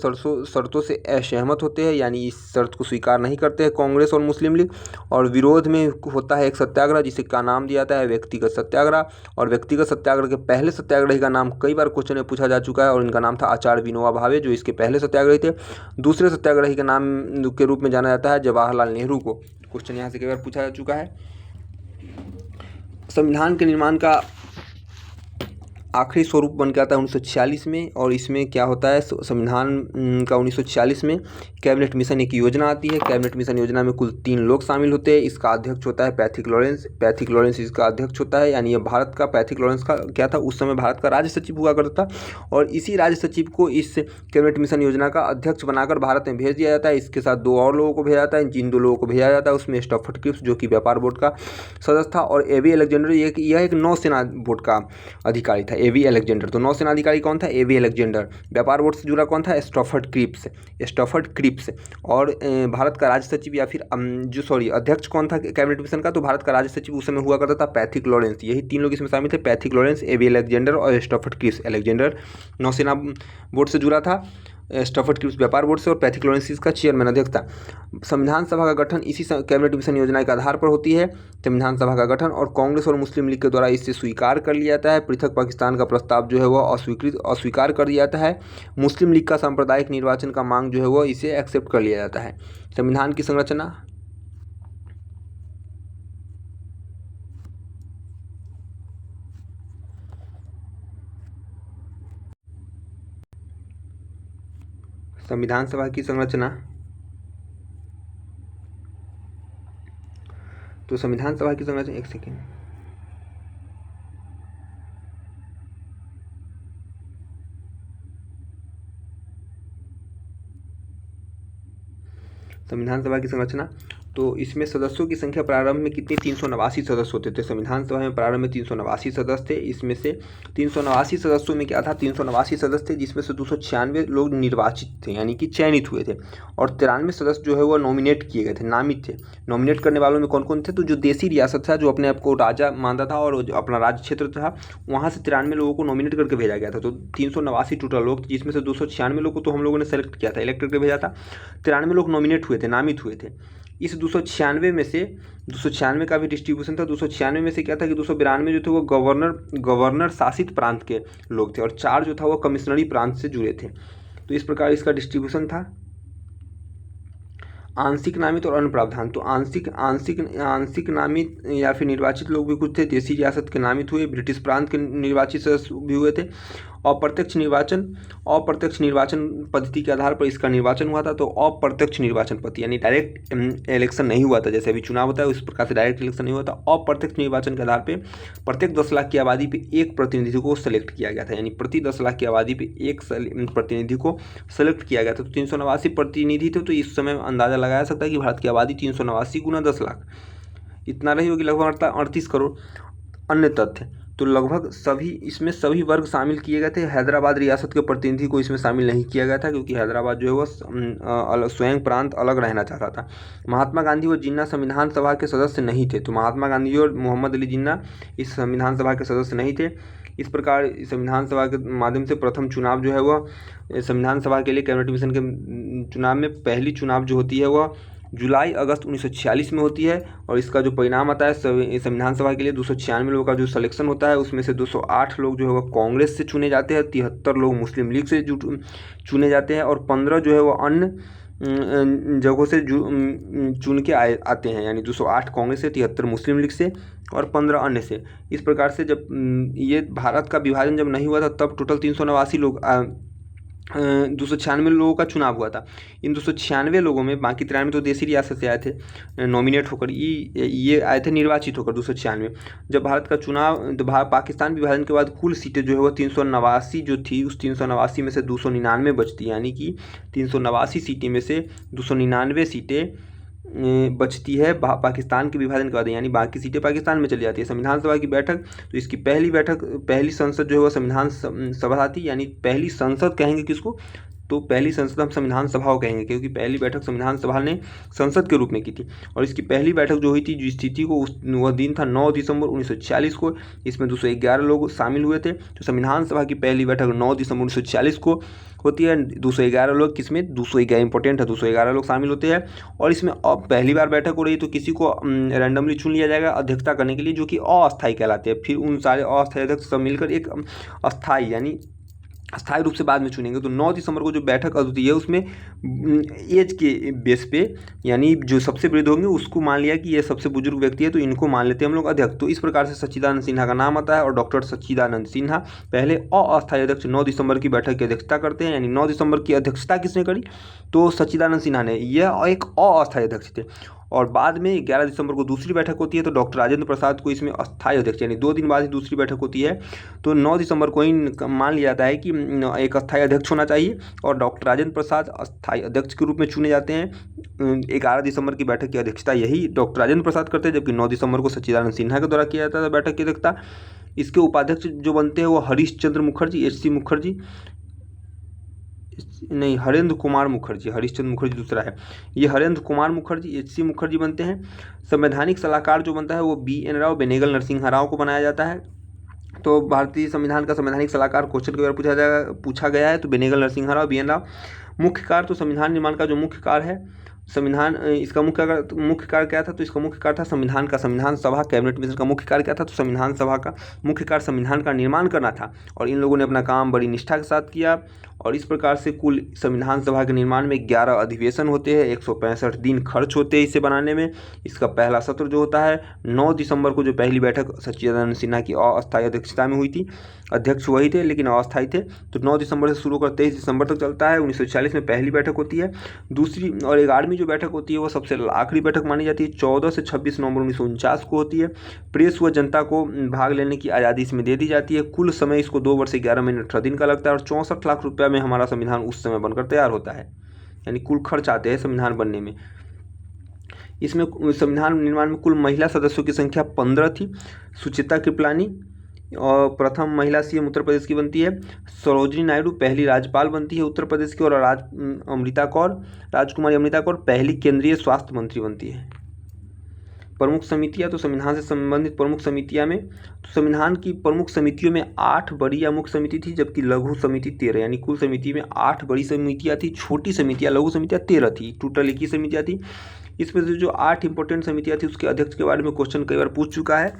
शर्तों से असहमत होते हैं, यानी इस शर्त को स्वीकार नहीं करते हैं कांग्रेस और मुस्लिम लीग। और विरोध में होता है एक सत्याग्रह जिसे का नाम दिया जाता है व्यक्तिगत सत्याग्रह। और व्यक्तिगत सत्याग्रह के पहले सत्याग्रही का नाम कई बार क्वेश्चन में पूछा जा चुका है और इनका नाम था आचार्य विनोबा भावे, जो इसके पहले सत्याग्रही थे। दूसरे सत्याग्रही के नाम के रूप में जाना जाता है जवाहरलाल नेहरू को। क्वेश्चन यहाँ से कई बार पूछा जा चुका है। संविधान के निर्माण का आखिरी स्वरूप बन के आता है 1946 में। और इसमें क्या होता है, संविधान का 1946 में कैबिनेट मिशन एक योजना आती है। कैबिनेट मिशन योजना में कुल 3 लोग शामिल होते हैं। इसका अध्यक्ष होता है पैथिक लॉरेंस इसका अध्यक्ष होता है, यानी ये भारत का, पैथिक लॉरेंस का क्या था, उस समय भारत का राज्य सचिव हुआ करता था। और इसी राज्य सचिव को इस कैबिनेट मिशन योजना का अध्यक्ष बनाकर भारत में भेज दिया जाता है। इसके साथ 2 और लोगों को भेजा जाता है। जिन 2 लोगों को भेजा जाता है उसमें स्टफर्ड क्रिप्स जो कि व्यापार बोर्ड का सदस्य था, और एवी अलेक्जेंडर, यह एक नौसेना बोर्ड का अधिकारी था। एवी अलेक्जेंडर, तो नौसेना अधिकारी कौन था, एवी अलेक्जेंडर। व्यापार बोर्ड से जुड़ा कौन था, स्टफर्ड क्रिप्स। और भारत का राज्य सचिव या फिर अध्यक्ष कौन था कैबिनेट मिशन का, तो भारत का राज्य सचिव उस समय हुआ करता था पैथिक लॉरेंस। यही 3 लोग इसमें शामिल थे, पैथिक लॉरेंस, एवी अलेक्जेंडर और स्टफर्ड क्रिप्स। अलेक्जेंडर नौसेना बोर्ड से जुड़ा था, स्टफर्ड क्रिप्स व्यापार बोर्ड से, और पैथिक लॉरेंस इसका चेयरमैन अध्यक्ष था। संविधान सभा का गठन इसी कैबिनेट मिशन योजना के आधार पर होती है, संविधान सभा का गठन, और कांग्रेस और मुस्लिम लीग के द्वारा इसे स्वीकार कर लिया जाता है। पृथक पाकिस्तान का प्रस्ताव जो है वह अस्वीकार कर दिया जाता है। मुस्लिम लीग का सांप्रदायिक निर्वाचन का मांग जो है वह इसे एक्सेप्ट कर लिया जाता है। संविधान की संरचना, संविधान सभा की संरचना, तो संविधान सभा की संरचना, एक सेकेंड, संविधान सभा की संरचना, तो इसमें सदस्यों की संख्या प्रारंभ में कितनी, 389 सदस्य होते थे। संविधान सभा में प्रारंभ में 389 सदस्य थे। इसमें से 389 सदस्यों में क्या था, 389 सदस्य थे जिसमें से 296 लोग निर्वाचित थे यानी कि चयनित हुए थे, और 93 सदस्य जो है वो नॉमिनेट किए गए थे, नामित थे। नॉमिनेट करने वालों में कौन कौन थे, तो जो देसी रियासत था, जो अपने आप को राजा मानता था और जो अपना राज्य क्षेत्र था, वहाँ से 93 लोगों को नॉमिनेट करके भेजा गया था। तो 389 टोटल लोग, जिसमें से 296 लोगों को तो हम लोगों ने सेलेक्ट किया था, इलेक्ट करके भेजा था। 93 लोग नॉमिनेट हुए थे, नामित हुए थे। इस 296 में से 296 का भी डिस्ट्रीब्यूशन था। 296 में से क्या था कि 292 जो थे वो गवर्नर शासित प्रांत के लोग थे, और 4 जो था वो कमिश्नरी प्रांत से जुड़े थे। तो इस प्रकार इसका डिस्ट्रीब्यूशन था। आंशिक नामित और अन्य प्रावधान, तो आंशिक नामित या फिर निर्वाचित लोग भी कुछ थे। देसी रियासत के नामित हुए, ब्रिटिश प्रांत के निर्वाचित सदस्य भी हुए थे। अप्रत्यक्ष निर्वाचन पद्धति के आधार पर इसका निर्वाचन हुआ था। तो अप्रत्यक्ष निर्वाचन पद्धति यानी डायरेक्ट इलेक्शन नहीं हुआ था, जैसे अभी चुनाव होता है उस प्रकार से डायरेक्ट इलेक्शन नहीं हुआ था। अप्रत्यक्ष निर्वाचन के आधार पर प्रत्येक 10 लाख की आबादी पर एक प्रतिनिधि को सेलेक्ट किया गया था, यानी प्रति 10 लाख की आबादी पर एक प्रतिनिधि को सेलेक्ट किया गया था। तो 389 प्रतिनिधि थे, तो इस समय अंदाजा लगाया सकता है कि भारत की आबादी 389 गुना 10 लाख इतना रही होगी, लगभग 38 करोड़। अन्य तथ्य, तो लगभग इसमें सभी वर्ग शामिल किए गए थे। हैदराबाद रियासत के प्रतिनिधि को इसमें शामिल नहीं किया गया था, क्योंकि हैदराबाद जो है वह स्वयं प्रांत अलग रहना चाहता था। महात्मा गांधी और जिन्ना संविधान सभा के सदस्य नहीं थे, तो महात्मा गांधी और मोहम्मद अली जिन्ना इस संविधान सभा के सदस्य नहीं थे। इस प्रकार संविधान सभा के माध्यम से प्रथम चुनाव जो है वह संविधान सभा के लिए कैबिनेट मिशन के चुनाव में पहली चुनाव जो होती है वह जुलाई अगस्त 1946 में होती है, और इसका जो परिणाम आता है संविधान सभा के लिए 296 लोगों का जो सिलेक्शन होता है, उसमें से 208 लोग जो है वह कांग्रेस से चुने जाते हैं, 73 लोग मुस्लिम लीग से चुने जाते हैं, और 15 जो है वह अन्य जगहों से चुन के आते हैं, यानी 208 कांग्रेस से, 73 मुस्लिम लीग से और 15 अन्य से। इस प्रकार से जब ये भारत का विभाजन जब नहीं हुआ था तब टोटल 389 लोग 296 लोगों का चुनाव हुआ था। इन 296 लोगों में बाकी 93 तो देसी रियासत से आए थे नॉमिनेट होकर, ये आए थे निर्वाचित होकर 296। जब भारत का चुनाव, तो पाकिस्तान विभाजन के बाद कुल सीटें जो है वो 389 जो थी, उस 389 में से 299 बचती, यानी कि 389 सीटें में से 299 सीटें बचती है पाकिस्तान के विभाजन के बाद, यानी बाकी सीटें पाकिस्तान में चली जाती है। संविधान सभा की बैठक, तो इसकी पहली संसद जो है वो संविधान सभा थी, यानी पहली संसद कहेंगे किसको, तो पहली संसद हम संविधान सभा को कहेंगे, क्योंकि पहली बैठक संविधान सभा ने संसद के रूप में की थी। और इसकी पहली बैठक जो हुई थी, जो स्थिति को वह दिन था 9 दिसंबर 1946 को। इसमें 211 लोग शामिल हुए थे। तो संविधान सभा की पहली बैठक 9 दिसंबर 1946 को होती है। 211 लोग, किसमें 211 इंपॉर्टेंट है, 211 लोग शामिल होते हैं। और इसमें अब पहली बार बैठक हो रही है, तो किसी को रैंडमली चुन लिया जाएगा अध्यक्षता करने के लिए, जो कि अस्थायी कहलाते हैं। फिर उन सारे अस्थायी अध्यक्ष सब मिलकर एक अस्थायी यानी स्थायी रूप से बाद में चुनेंगे। तो 9 दिसंबर को जो बैठक होती है उसमें एज के बेस पे, यानी जो सबसे वृद्ध होंगे उसको मान लिया कि ये सबसे बुजुर्ग व्यक्ति है, तो इनको मान लेते हैं हम लोग अध्यक्ष। तो इस प्रकार से सच्चिदानंद सिन्हा का नाम आता है, और डॉक्टर सच्चिदानंद सिन्हा पहले अस्थायी अध्यक्ष 9 दिसंबर की बैठक की अध्यक्षता करते हैं। यानी 9 दिसंबर की अध्यक्षता किसने करी, तो सच्चिदानंद सिन्हा ने। यह एक अस्थायी अध्यक्ष थे। और बाद में 11 दिसंबर को दूसरी बैठक होती है, तो डॉक्टर राजेंद्र प्रसाद को इसमें अस्थायी अध्यक्ष, यानी 2 दिन बाद ही दूसरी बैठक होती है। तो 9 दिसंबर को ही मान लिया जाता है कि एक अस्थायी अध्यक्ष होना चाहिए, और डॉक्टर राजेंद्र प्रसाद अस्थायी अध्यक्ष के रूप में चुने जाते हैं। 11 दिसंबर की बैठक की अध्यक्षता यही डॉक्टर राजेंद्र प्रसाद करते हैं, जबकि 9 दिसंबर को सच्चिदानंद सिन्हा के द्वारा किया जाता है बैठक की अध्यक्षता। इसके उपाध्यक्ष जो बनते हैं वो हरीश चंद्र मुखर्जी दूसरा है। ये हरेंद्र कुमार मुखर्जी, HC मुखर्जी बनते हैं। संवैधानिक सलाहकार जो बनता है वो BN राव, बेनेगल नरसिंहा राव को बनाया जाता है। तो भारतीय संविधान का संवैधानिक सलाहकार क्वेश्चन के द्वारा पूछा गया है, तो बेनेगल नरसिंहा राव, BN राव। मुख्य कार्य, तो संविधान निर्माण का जो मुख्य कार्य है, इसका मुख्य कार्य क्या था, तो इसका मुख्य कार्य था संविधान सभा कैबिनेट मिशन का मुख्य कार्य क्या था, तो संविधान सभा का मुख्य कार्य संविधान का निर्माण करना था। और इन लोगों ने अपना काम बड़ी निष्ठा के साथ किया। और इस प्रकार से कुल संविधान सभा के निर्माण में 11 अधिवेशन होते हैं, 165 दिन खर्च होते हैं इसे बनाने में। इसका पहला सत्र जो होता है 9 दिसंबर को, जो पहली बैठक सच्चिदानंद सिन्हा की अस्थायी अध्यक्षता में हुई थी, अध्यक्ष वही थे लेकिन अस्थायी थे। तो 9 दिसंबर से शुरू कर 23 दिसंबर तक चलता है। 1940 में पहली बैठक होती है। दूसरी और 11वीं जो बैठक होती है वो सबसे आखिरी बैठक मानी जाती है, 14 से 26 नवंबर 1949 को होती है। प्रेस व जनता को भाग लेने की आज़ादी इसमें दे दी जाती है। कुल समय इसको 2 वर्ष 11 महीने 18 दिन का लगता है, और 64 लाख रुपया में हमारा संविधान उस समय बनकर तैयार होता है। यानी कुल खर्च आते हैं संविधान बनने में। इसमें संविधान निर्माण में कुल महिला सदस्यों की संख्या 15 थी। सुचित्रा कृपलानी और प्रथम महिला सीएम उत्तर प्रदेश की बनती है। सरोजिनी नायडू पहली राज्यपाल बनती है उत्तर प्रदेश की। और राजकुमारी अमृता कौर पहली केंद्रीय स्वास्थ्य मंत्री बनती है। प्रमुख समितियां, तो संविधान से संबंधित प्रमुख समितियां में, तो संविधान की प्रमुख समितियों में 8 बड़ी या मुख्य समिति थी, जबकि लघु समिति 13, यानी कुल समिति में 8 बड़ी समितियां थी, छोटी समितियां लघु समितियां 13 थी, टोटल 21 समितियां थी। इसमें से जो 8 इंपॉर्टेंट समितियां थी उसके अध्यक्ष के बारे में क्वेश्चन कई बार पूछ चुका है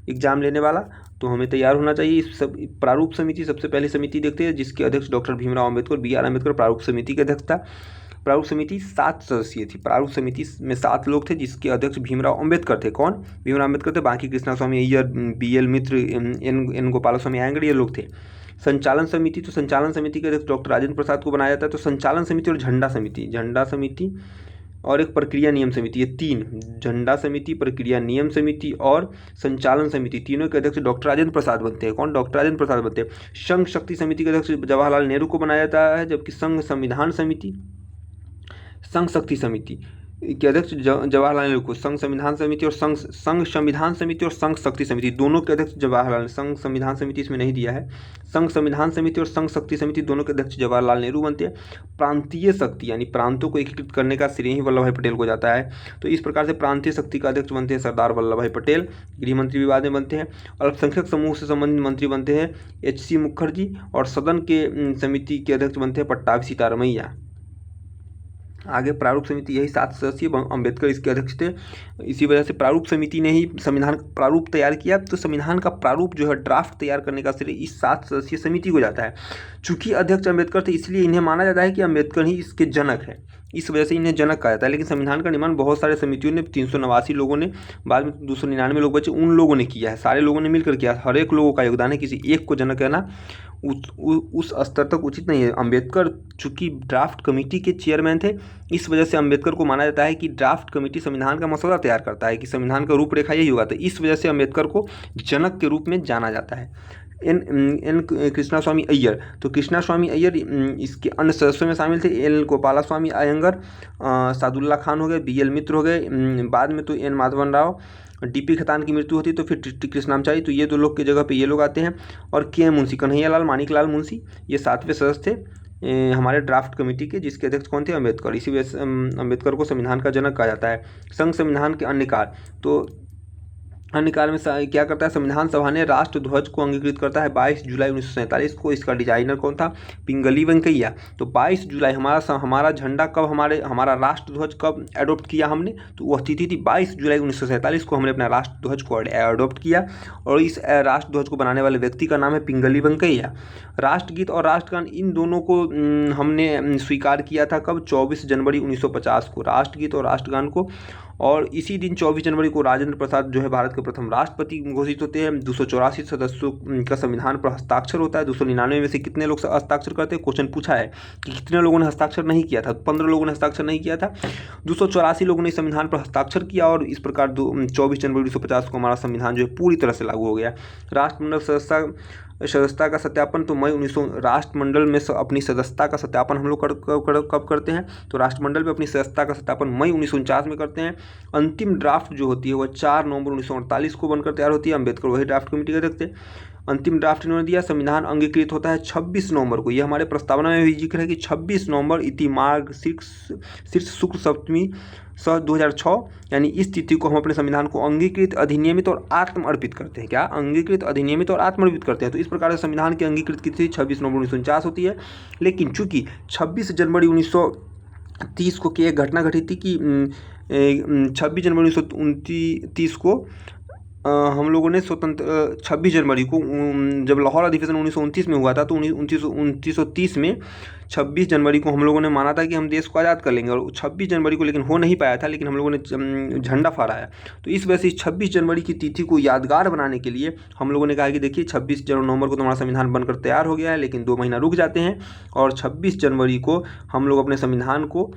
एग्जाम लेने वाला, तो हमें तैयार होना चाहिए। इस सब प्रारूप समिति, सबसे पहली समिति देखते हैं जिसके अध्यक्ष डॉक्टर भीमराव अम्बेडकर, BR अम्बेडकर प्रारूप समिति के अध्यक्ष था। प्रारूप समिति 7 सदस्यीय थी। प्रारूप समिति में 7 लोग थे जिसके अध्यक्ष भीमराव अम्बेडकर थे। कौन? भीमराव अम्बेडकर थे। बाकी कृष्णा स्वामी अय्यर, BL मित्र, N गोपाल स्वामी आयंगर, ये लोग थे। संचालन समिति, तो संचालन समिति के अध्यक्ष डॉक्टर राजेंद्र प्रसाद को बनाया जाता है। तो संचालन समिति और झंडा समिति और एक प्रक्रिया नियम समिति, ये 3, झंडा समिति, प्रक्रिया नियम समिति और संचालन समिति, तीनों के अध्यक्ष डॉक्टर राजेंद्र प्रसाद बनते हैं। कौन? डॉक्टर राजेंद्र प्रसाद बनते हैं। संघ शक्ति समिति के अध्यक्ष जवाहरलाल नेहरू को बनाया जाता है, जबकि संघ शक्ति समिति के अध्यक्ष जवाहरलाल नेहरू को, संघ संविधान समिति और संघ संविधान समिति और संघ शक्ति समिति दोनों के अध्यक्ष जवाहरलाल, संघ संविधान समिति इसमें नहीं दिया है, संघ संविधान समिति और संघ शक्ति समिति दोनों के अध्यक्ष जवाहरलाल नेहरू बनते हैं। प्रांतीय शक्ति, यानी प्रांतों को एकीकृत करने का श्रेय ही वल्लभ भाई पटेल को जाता है, तो इस प्रकार से प्रांतीय शक्ति का अध्यक्ष बनते हैं सरदार वल्लभ भाई पटेल। गृह मंत्री विभाग में बनते हैं। अल्पसंख्यक समूह से संबंधित मंत्री बनते हैं HC मुखर्जी, और सदन के समिति के अध्यक्ष बनते हैं पट्टाभी सीतारमैया। आगे प्रारूप समिति, यही 7 सदस्यीय, अम्बेडकर इसके अध्यक्ष थे। इसी वजह से प्रारूप समिति ने ही संविधान का प्रारूप तैयार किया। तो संविधान का प्रारूप जो है, ड्राफ्ट तैयार करने का श्रेय इस 7 सदस्यीय समिति को जाता है। चूंकि अध्यक्ष अम्बेडकर थे इसलिए इन्हें माना जाता है कि अम्बेडकर ही इसके जनक है, इस वजह से इन्हें जनक कहा जाता है। लेकिन संविधान का निर्माण बहुत सारे समितियों ने, 389 लोगों ने, बाद में 299 लोग बचे, उन लोगों ने किया है। सारे लोगों ने मिलकर किया, हर एक लोगों का योगदान है। किसी एक को जनक कहना उस स्तर तक उचित नहीं है। अम्बेडकर चूंकि ड्राफ्ट कमेटी के चेयरमैन थे, इस वजह से अम्बेडकर को माना जाता है कि ड्राफ्ट कमेटी संविधान का मसौदा तैयार करता है, कि संविधान का रूपरेखा यही होगा। तो इस वजह से अम्बेडकर को जनक के रूप में जाना जाता है। एन कृष्णा स्वामी अय्यर, तो कृष्णा स्वामी अय्यर इसके अन्य सदस्यों में शामिल थे। L गोपाला स्वामी आयंगर, सादुल्ला खान हो गए, BL मित्र हो गए, बाद में तो N माधवन राव, DP खतान की मृत्यु होती तो फिर टी कृष्णाचारी, तो ये 2 लोग की जगह पे ये लोग आते हैं। और KM मुंशी, कन्हैयालाल मानिकलाल मुंशी, ये 7वें सदस्य थे हमारे ड्राफ्ट कमेटी के, जिसके अध्यक्ष कौन थे? अम्बेडकर। इसी वजह से अम्बेडकर को संविधान का जनक कहा जाता है। संघ संविधान के अन्य कार्य, तो अन्य कार्य में क्या करता है? संविधान सभा ने राष्ट्र ध्वज को अंगीकृत करता है 22 जुलाई 1947 को। इसका डिजाइनर कौन था? पिंगली वेंकैया। तो 22 जुलाई हमारा झंडा कब, हमारा राष्ट्र ध्वज कब एडोप्ट किया हमने? तो वह तिथि थी 22 जुलाई 1947 को हमने अपना राष्ट्र ध्वज को एडोप्ट किया, और इस राष्ट्र ध्वज को बनाने वाले व्यक्ति का नाम है पिंगली वेंकैया। राष्ट्रगीत और राष्ट्रगान, इन दोनों को हमने स्वीकार किया था कब? 24 जनवरी 1950 को, राष्ट्रगीत और राष्ट्रगान को। और इसी दिन 24 जनवरी को राजेंद्र प्रसाद जो है भारत के प्रथम राष्ट्रपति घोषित होते हैं। 284 सदस्यों का संविधान पर हस्ताक्षर होता है। 299 में से कितने लोग हस्ताक्षर करते हैं? क्वेश्चन पूछा है कि कितने लोगों ने हस्ताक्षर नहीं किया था। 15 लोगों ने हस्ताक्षर नहीं किया था, 284 लोगों ने संविधान पर हस्ताक्षर किया, और इस प्रकार 24 जनवरी 1950 को हमारा संविधान जो है पूरी तरह से लागू हो गया। राष्ट्रमंडल सदस्यता का सत्यापन, तो मई 1900 राष्ट्रमंडल में अपनी सदस्यता का सत्यापन हम लोग कब करते हैं? तो राष्ट्रमंडल में अपनी सदस्यता का सत्यापन मई 1949 में करते हैं। अंतिम ड्राफ्ट जो होती है वह 4 नवंबर 1948 को बनकर तैयार होती है। अम्बेडकर वही ड्राफ्ट कमेटी के अध्यक्ष थे। अंतिम ड्राफ्ट इन्होंने दिया। संविधान अंगीकृत होता है 26 नवंबर को। यह हमारे प्रस्तावना में भी जिक्र है कि 26 नवंबर इति मार्ग शीर्ष शुक्ल सप्तमी 2006, यानी इस तिथि को हम अपने संविधान को अंगीकृत, अधिनियमित और आत्मर्पित करते हैं। क्या? अंगीकृत, अधिनियमित और आत्मर्पित करते हैं। तो इस प्रकार से संविधान की अंगीकृत की तिथि 26 नवंबर 1949 होती है। लेकिन चूंकि 26 जनवरी 1930 को एक घटना घटी थी कि 26 जनवरी 1929 को हम लोगों ने 26 जनवरी को जब लाहौर अधिवेशन 1929 में हुआ था, तो 1930 में 26 जनवरी को हम लोगों ने माना था कि हम देश को आज़ाद कर लेंगे, और 26 जनवरी को लेकिन हो नहीं पाया था, लेकिन हम लोगों ने झंडा फहराया। तो इस वजह से 26 जनवरी की तिथि को यादगार बनाने के लिए हम लोगों ने कहा कि देखिए 26 नवंबर को तो हमारा संविधान बनकर तैयार हो गया है, लेकिन 2 महीना रुक जाते हैं, और 26 जनवरी को हम लोग अपने संविधान को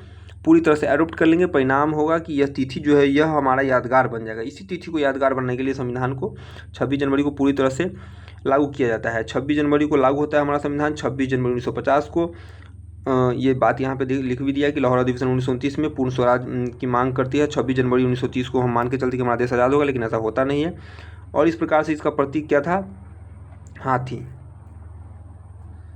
पूरी तरह से एडोप्ट कर लेंगे। परिणाम होगा कि यह तिथि जो है यह हमारा यादगार बन जाएगा। इसी तिथि को यादगार बनने के लिए संविधान को 26 जनवरी को पूरी तरह से लागू किया जाता है। 26 जनवरी को लागू होता है हमारा संविधान। 26 जनवरी 1950 को ये बात यहाँ पे लिख भी दिया कि लाहौर अधिवेशन 1929 में पूर्ण स्वराज की मांग करती है। 26 जनवरी 1930 को हम मान के चलते कि हमारा देश आज़ाद होगा, लेकिन ऐसा होता नहीं है। और इस प्रकार से इसका प्रतीक क्या था? हाथी।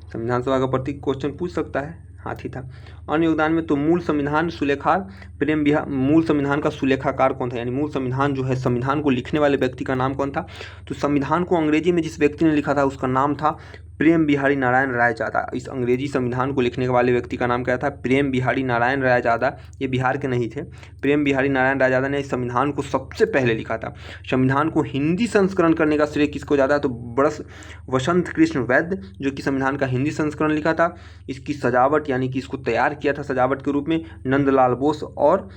संविधान सभा का प्रतीक क्वेश्चन पूछ सकता है, हाथी था। अन्य योगदान में तो मूल संविधान सुलेखाकार प्रेम बिहार, मूल संविधान का सुलेखाकार कौन था, यानी मूल संविधान जो है, संविधान को लिखने वाले व्यक्ति का नाम कौन था? तो संविधान को अंग्रेजी में जिस व्यक्ति ने लिखा था उसका नाम था प्रेम बिहारी नारायण रायजादा। इस अंग्रेजी संविधान को लिखने वाले व्यक्ति का नाम क्या था? प्रेम बिहारी नारायण रायजादा। ये बिहार के नहीं थे। प्रेम बिहारी नारायण रायजादा ने इस संविधान को सबसे पहले लिखा था। संविधान को हिंदी संस्करण करने का श्रेय किसको जाता है? तो बरस वसंत कृष्ण वैद्य, जो कि संविधान का हिंदी संस्करण लिखा था। इसकी सजावट यानी कि इसको तैयार किया था सजावट के रूप में नंदलाल बोस और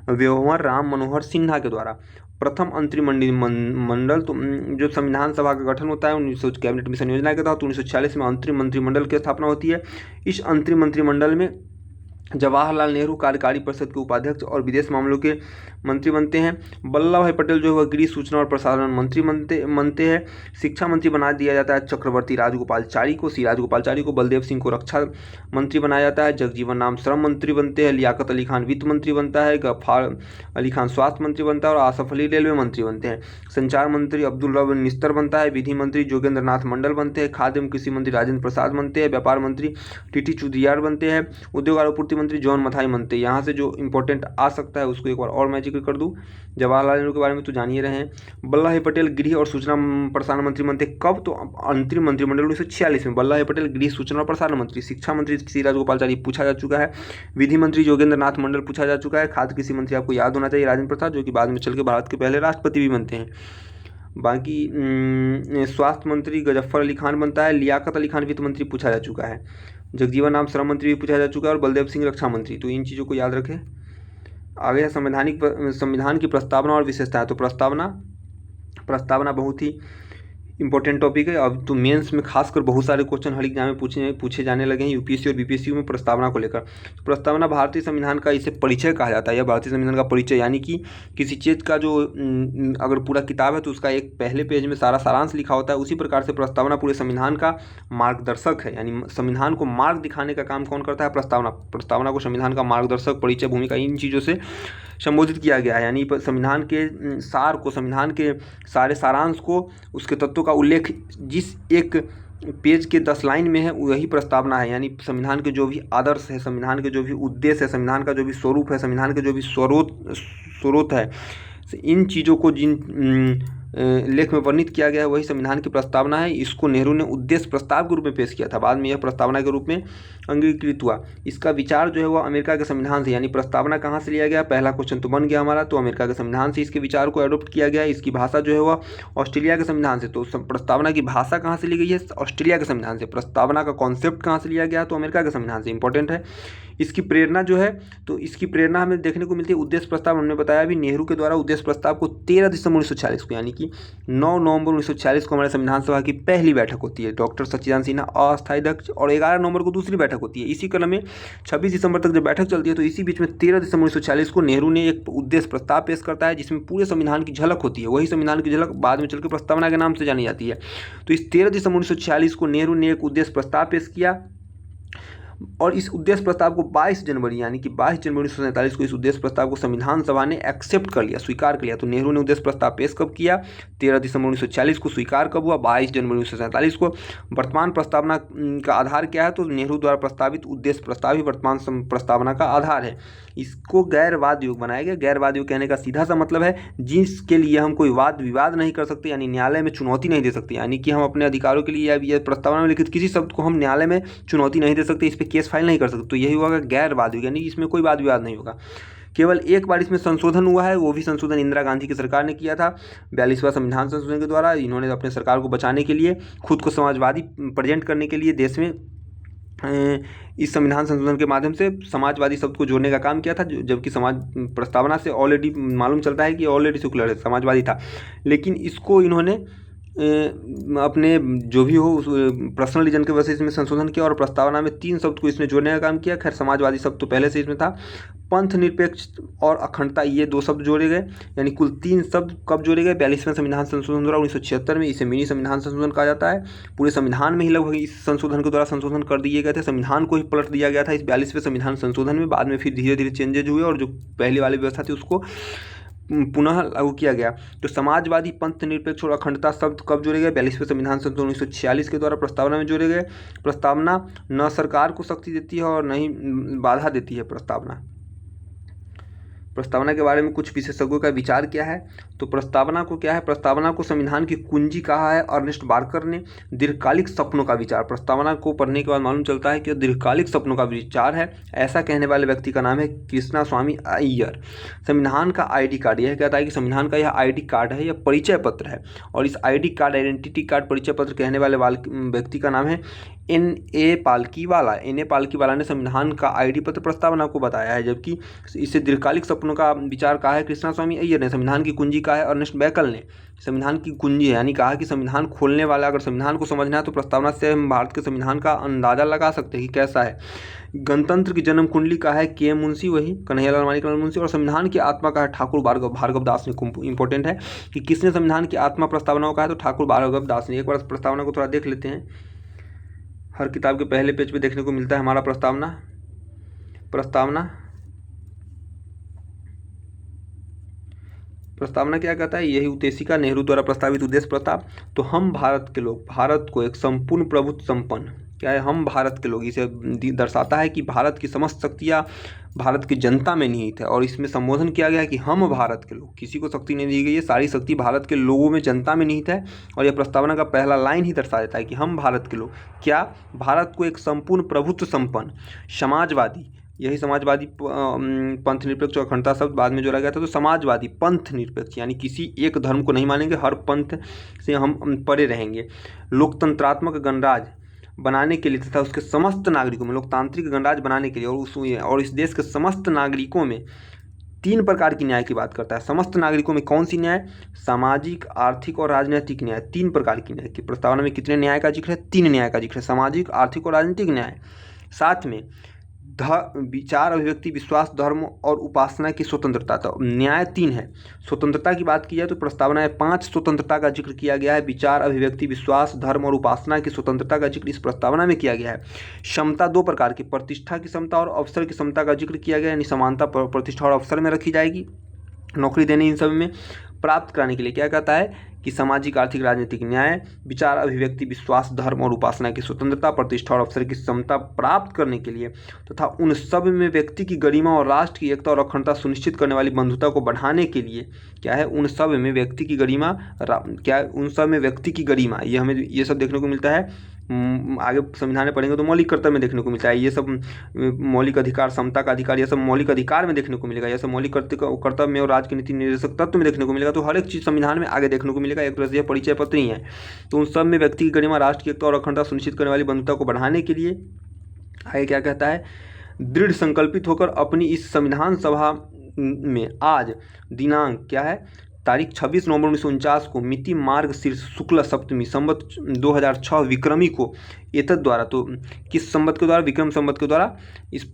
व्योमवर राम मनोहर सिन्हा के द्वारा। प्रथम अंतरिम मंत्रिमंडल, तो जो संविधान सभा का गठन होता है 1900 कैबिनेट मिशन योजना के तहत 1946 में अंतरिम मंत्रिमंडल की स्थापना होती है। इस अंतरिम मंत्रिमंडल में जवाहरलाल नेहरू कार्यकारी परिषद के उपाध्यक्ष और विदेश मामलों के मंत्री बनते हैं। वल्लभ भाई पटेल जो है वह गृह सूचना और प्रसारण मंत्री बनते हैं। शिक्षा मंत्री बना दिया जाता है चक्रवर्ती राजगोपालचारी को, सी राजगोपालचारी को। बलदेव सिंह को रक्षा मंत्री बनाया जाता है। जगजीवन राम श्रम मंत्री बनते हैं। लियाकत अली खान वित्त मंत्री बनता है। गफ्फार अली खान स्वास्थ्य मंत्री बनता है और आसफ अली रेलवे मंत्री बनते हैं। संचार मंत्री अब्दुल रब निस्तर बनता है। विधि मंत्री जोगेंद्र नाथ मंडल बनते हैं। खाद्य एवं कृषि मंत्री राजेंद्र प्रसाद बनते हैं। व्यापार मंत्री टीटी चुदियार बनते हैं। उद्योग और आपूर्ति मंत्री जॉन मथाई बनते हैं। यहाँ से जो इंपॉर्टेंट आ सकता है उसको एक बार और मैं जिक्र कर दूं। जवाहरलाल नेहरू के बारे में तो जानिए रहे हैं। वल्लभ भाई पटेल गृह और सूचना प्रसारण मंत्री बनते कब? तो अंतरिम मंत्रिमंडल 1946 में वल्लभ भाई पटेल गृह सूचना और प्रसारण मंत्री। शिक्षा मंत्री सी राजगोपालचारी पूछा जा चुका है। विधि मंत्री जोगेंद्र नाथ मंडल पूछा जा चुका है। खाद्य कृषि मंत्री आपको याद होना चाहिए राजेंद्र प्रसाद, जो कि बाद में चल के भारत के पहले राष्ट्रपति भी बनते हैं। बाकी स्वास्थ्य मंत्री गजफ्फर अली खान बनता है। लियाकत अली खान वित्त मंत्री पूछा जा चुका है। जगजीवन राम श्रम मंत्री भी पूछा जा चुका है और बलदेव सिंह रक्षा मंत्री। तो इन चीज़ों को याद रखें। आगे है संविधान की प्रस्तावना और विशेषताएं। तो प्रस्तावना बहुत ही इंपॉर्टेंट टॉपिक है। अब तो मेंस में खासकर बहुत सारे क्वेश्चन हर एग्जाम में पूछे जाने लगे हैं यूपीएससी और बीपीएससी में प्रस्तावना को लेकर। तो प्रस्तावना भारतीय संविधान का इसे परिचय कहा जाता है। यह भारतीय संविधान का परिचय यानी कि किसी चीज़ का जो अगर पूरा किताब है तो उसका एक पहले पेज में सारा सारांश लिखा होता है। उसी प्रकार से प्रस्तावना पूरे संविधान का मार्गदर्शक है, यानी संविधान को मार्ग दिखाने का काम कौन करता है? प्रस्तावना को संविधान का मार्गदर्शक, परिचय, भूमिका, इन चीज़ों से संबोधित किया गया है। यानी संविधान के सार को, संविधान के सारे सारांश को, उसके तत्वों का उल्लेख जिस एक पेज के 10 लाइन में है वही प्रस्तावना है। यानी संविधान के जो भी आदर्श है, संविधान के जो भी उद्देश्य है, संविधान का जो भी स्वरूप है, संविधान के जो भी स्रोत है, इन चीज़ों को जिन लेख में वर्णित किया गया है वही संविधान की प्रस्तावना है। इसको नेहरू ने उद्देश्य प्रस्ताव के रूप में पेश किया था। बाद में यह प्रस्तावना के रूप में अंगीकृत हुआ। इसका विचार जो है वह अमेरिका के संविधान से, यानी प्रस्तावना कहाँ से लिया गया? पहला क्वेश्चन तो बन गया हमारा। तो अमेरिका के संविधान से इसके विचार को एडॉप्ट किया गया। इसकी भाषा जो है वह ऑस्ट्रेलिया के संविधान से। तो प्रस्तावना की भाषा कहाँ से ली गई है? ऑस्ट्रेलिया के संविधान से। प्रस्तावना का कॉन्सेप्ट कहाँ से लिया गया? तो अमेरिका के संविधान से। इंपॉर्टेंट है। इसकी प्रेरणा जो है, तो इसकी प्रेरणा हमें देखने को मिलती है उद्देश्य प्रस्ताव। हमने बताया अभी नेहरू के द्वारा उद्देश्य प्रस्ताव को 13 दिसंबर 1946 को, यानी कि 9 नवंबर 1946 को हमारे संविधान सभा की पहली बैठक होती है। डॉक्टर सच्चिदानंद सिन्हा अस्थायी अध्यक्ष, और 11 नवंबर को दूसरी बैठक होती है। इसी क्रम में 26 दिसंबर तक जब बैठक चलती है तो इसी बीच में 13 दिसंबर 1946 को नेहरू ने एक उद्देश्य प्रस्ताव पेश करता है जिसमें पूरे संविधान की झलक होती है। वही संविधान की झलक बाद में चलकर प्रस्तावना के नाम से जानी जाती है। तो इस 13 दिसंबर 1946 को नेहरू ने एक उद्देश्य प्रस्ताव पेश किया और इस उद्देश्य प्रस्ताव को 22 जनवरी यानी कि 22 जनवरी 1947 को इस उद्देश्य प्रस्ताव को संविधान सभा ने एक्सेप्ट कर लिया, स्वीकार कर लिया। तो नेहरू ने उद्देश्य प्रस्ताव पेश कब किया? 13 दिसंबर 1946 को। स्वीकार कब हुआ? 22 जनवरी 1947 को। वर्तमान प्रस्तावना का आधार क्या है? तो नेहरू द्वारा प्रस्तावित उद्देश्य प्रस्ताव ही वर्तमान प्रस्तावना का आधार है। इसको गैरवाद योग बनाया गया। गैरवाद योग कहने का सीधा सा मतलब है जिसके लिए हम कोई वाद विवाद नहीं कर सकते, यानी न्यायालय में चुनौती नहीं दे सकते। यानी कि हम अपने अधिकारों के लिए या प्रस्तावना में लिखित किसी शब्द को हम न्यायालय में चुनौती नहीं दे सकते, इस पर केस फाइल नहीं कर सकते। तो यही होगा गैरवाद योग, यानी इसमें कोई वाद विवाद नहीं होगा। केवल एक बार इसमें संशोधन हुआ है, वो भी संशोधन इंदिरा गांधी की सरकार ने किया था 42वां संविधान संशोधन के द्वारा। इन्होंने अपने सरकार को बचाने के लिए, खुद को समाजवादी प्रेजेंट करने के लिए देश में इस संविधान संशोधन के माध्यम से समाजवादी शब्द को जोड़ने का काम किया था, जबकि समाज प्रस्तावना से ऑलरेडी मालूम चलता है कि ऑलरेडी सेकुलर है, समाजवादी था। लेकिन इसको इन्होंने अपने जो भी हो उस पर्सनल रीजन के वजह से इसमें संशोधन किया और प्रस्तावना में 3 शब्द को इसने जोड़ने का काम किया। खैर समाजवादी शब्द तो पहले से इसमें था। पंथ निरपेक्ष और अखंडता ये 2 शब्द जोड़े गए, यानी कुल 3 शब्द कब जोड़े गए? 42वें संविधान संशोधन द्वारा 1976 में। इसे मिनी संविधान संशोधन कहा जाता है। पूरे संविधान में ही लगभग इस संशोधन के द्वारा संशोधन कर दिए गए थे। संविधान को ही पलट दिया गया था इस 42वें संविधान संशोधन में। बाद में फिर धीरे धीरे चेंजेज हुए और जो पहले वाली व्यवस्था थी उसको पुनः लागू किया गया। तो समाजवादी, पंथ निरपेक्ष और अखंडता शब्द कब जोड़े गए? 42वें संविधान संशोधन 1946 के द्वारा प्रस्तावना में जोड़े गए। प्रस्तावना न सरकार को शक्ति देती है और न ही बाधा देती है। प्रस्तावना के बारे में कुछ विशेषज्ञों का विचार क्या है? तो प्रस्तावना को क्या है? प्रस्तावना को संविधान की कुंजी कहा है अर्नेस्ट बार्कर ने। दीर्घकालिक सपनों का विचार, प्रस्तावना को पढ़ने के बाद मालूम चलता है कि दीर्घकालिक सपनों का विचार है। ऐसा कहने वाले व्यक्ति का नाम है कृष्णास्वामी अय्यर। संविधान का ID कार्ड, यह कहता है कि संविधान का यह ID कार्ड है, यह परिचय पत्र है। और इस ID कार्ड, आइडेंटिटी कार्ड, परिचय पत्र कहने वाले व्यक्ति का नाम है N.A. पालकीवाला। N.A. पालकीवाला ने संविधान का ID पत्र प्रस्तावना को बताया है। जबकि इसे दीर्घकालिक सपनों का विचार कहा है कृष्णास्वामी अय्यर ने। संविधान की कुंजी कहा है अर्नेस्ट बैकल ने। संविधान की कुंजी है यानी कहा कि संविधान खोलने वाला, अगर संविधान को समझना है तो प्रस्तावना से हम भारत के संविधान का अंदाजा लगा सकते हैं कि कैसा है। गणतंत्र की जन्म कुंडली का है के मुंशी, वही कन्हैयालाल माणिकलाल मुंशी। और संविधान की आत्मा का है ठाकुर भार्गव दास ने। इंपॉर्टेंट है कि किसने संविधान की आत्मा प्रस्तावना को कहा, तो ठाकुर भार्गव दास ने। एक बार प्रस्तावना को थोड़ा देख लेते हैं। हर किताब के पहले पेज पे देखने को मिलता है हमारा प्रस्तावना। प्रस्तावना क्या कहता है? यही उद्देशिका, नेहरू द्वारा प्रस्तावित उद्देश्य प्रस्ताव। तो हम भारत के लोग, भारत को एक संपूर्ण प्रभुत्व संपन्न, क्या है? हम भारत के लोग, इसे दर्शाता है कि भारत की समस्त शक्तियाँ भारत की जनता में निहित है। और इसमें संबोधन किया गया है कि हम भारत के लोग, किसी को शक्ति नहीं दी गई है, सारी शक्ति भारत के लोगों में, जनता में निहित है। और यह प्रस्तावना का पहला लाइन ही दर्शा देता है कि हम भारत के लोग, क्या? भारत को एक संपूर्ण प्रभुत्व संपन्न, समाजवादी, यही समाजवादी, पंथ निरपेक्ष और अखंडता शब्द बाद में जोड़ा गया था। तो समाजवादी, पंथ निरपेक्ष यानी किसी एक धर्म को नहीं मानेंगे, हर पंथ से हम परे रहेंगे। लोकतंत्रात्मक गणराज्य बनाने के लिए तथा उसके समस्त नागरिकों में, लोकतांत्रिक गणराज्य बनाने के लिए और इस देश के समस्त नागरिकों में 3 प्रकार की न्याय की बात करता है। समस्त नागरिकों में कौन सी न्याय? सामाजिक, आर्थिक और राजनीतिक न्याय। 3 प्रकार की न्याय की प्रस्तावना में कितने न्याय का जिक्र है? 3 न्याय का जिक्र है, सामाजिक, आर्थिक और राजनीतिक न्याय। साथ में विचार, अभिव्यक्ति, विश्वास, धर्म और उपासना की स्वतंत्रता। तो न्याय 3 है। स्वतंत्रता की बात की जाए तो प्रस्तावना में 5 स्वतंत्रता का जिक्र किया गया है। विचार, अभिव्यक्ति, विश्वास, धर्म और उपासना की स्वतंत्रता का जिक्र इस प्रस्तावना में किया गया है। क्षमता 2 प्रकार की, प्रतिष्ठा की क्षमता और अवसर की क्षमता का जिक्र किया गया है, यानी समानता प्रतिष्ठा और अवसर में रखी जाएगी, नौकरी देने इन सब में प्राप्त कराने के लिए। क्या कहता है कि सामाजिक, आर्थिक, राजनीतिक न्याय, विचार, अभिव्यक्ति, विश्वास, धर्म और उपासना की स्वतंत्रता, प्रतिष्ठा और अवसर की क्षमता प्राप्त करने के लिए तथा उन सब में व्यक्ति की गरिमा और राष्ट्र की एकता और अखंडता सुनिश्चित करने वाली बंधुता को बढ़ाने के लिए, क्या है? उन सब में व्यक्ति की गरिमा, क्या है? उन सब में व्यक्ति की गरिमा, ये हमें ये सब देखने को मिलता है। आगे संविधान में पढ़ेंगे तो मौलिक कर्तव्य में देखने को मिलता है। ये सब मौलिक अधिकार, समता का अधिकार, ये सब मौलिक अधिकार में देखने को मिलेगा। ये सब मौलिक कर्तव्य में और राज्य के नीति निर्देशक तत्व में देखने को मिलेगा। तो हर एक चीज़ संविधान में आगे देखने को मिलेगा। एक तरह से परिचय पत्र ही है। तो उन सब में व्यक्ति की गरिमा, राष्ट्र की एकता और अखंडता सुनिश्चित करने वाली बंधुता को बढ़ाने के लिए आगे क्या कहता है? दृढ़ संकल्पित होकर अपनी इस संविधान सभा में आज दिनांक क्या है? तारीख 26 नवंबर 1949 को मिति मार्ग शीर्ष शुक्ल सप्तमी संवत 2006 विक्रमी को एतद द्वारा, तो किस संवत के द्वारा? विक्रम संवत के द्वारा, इस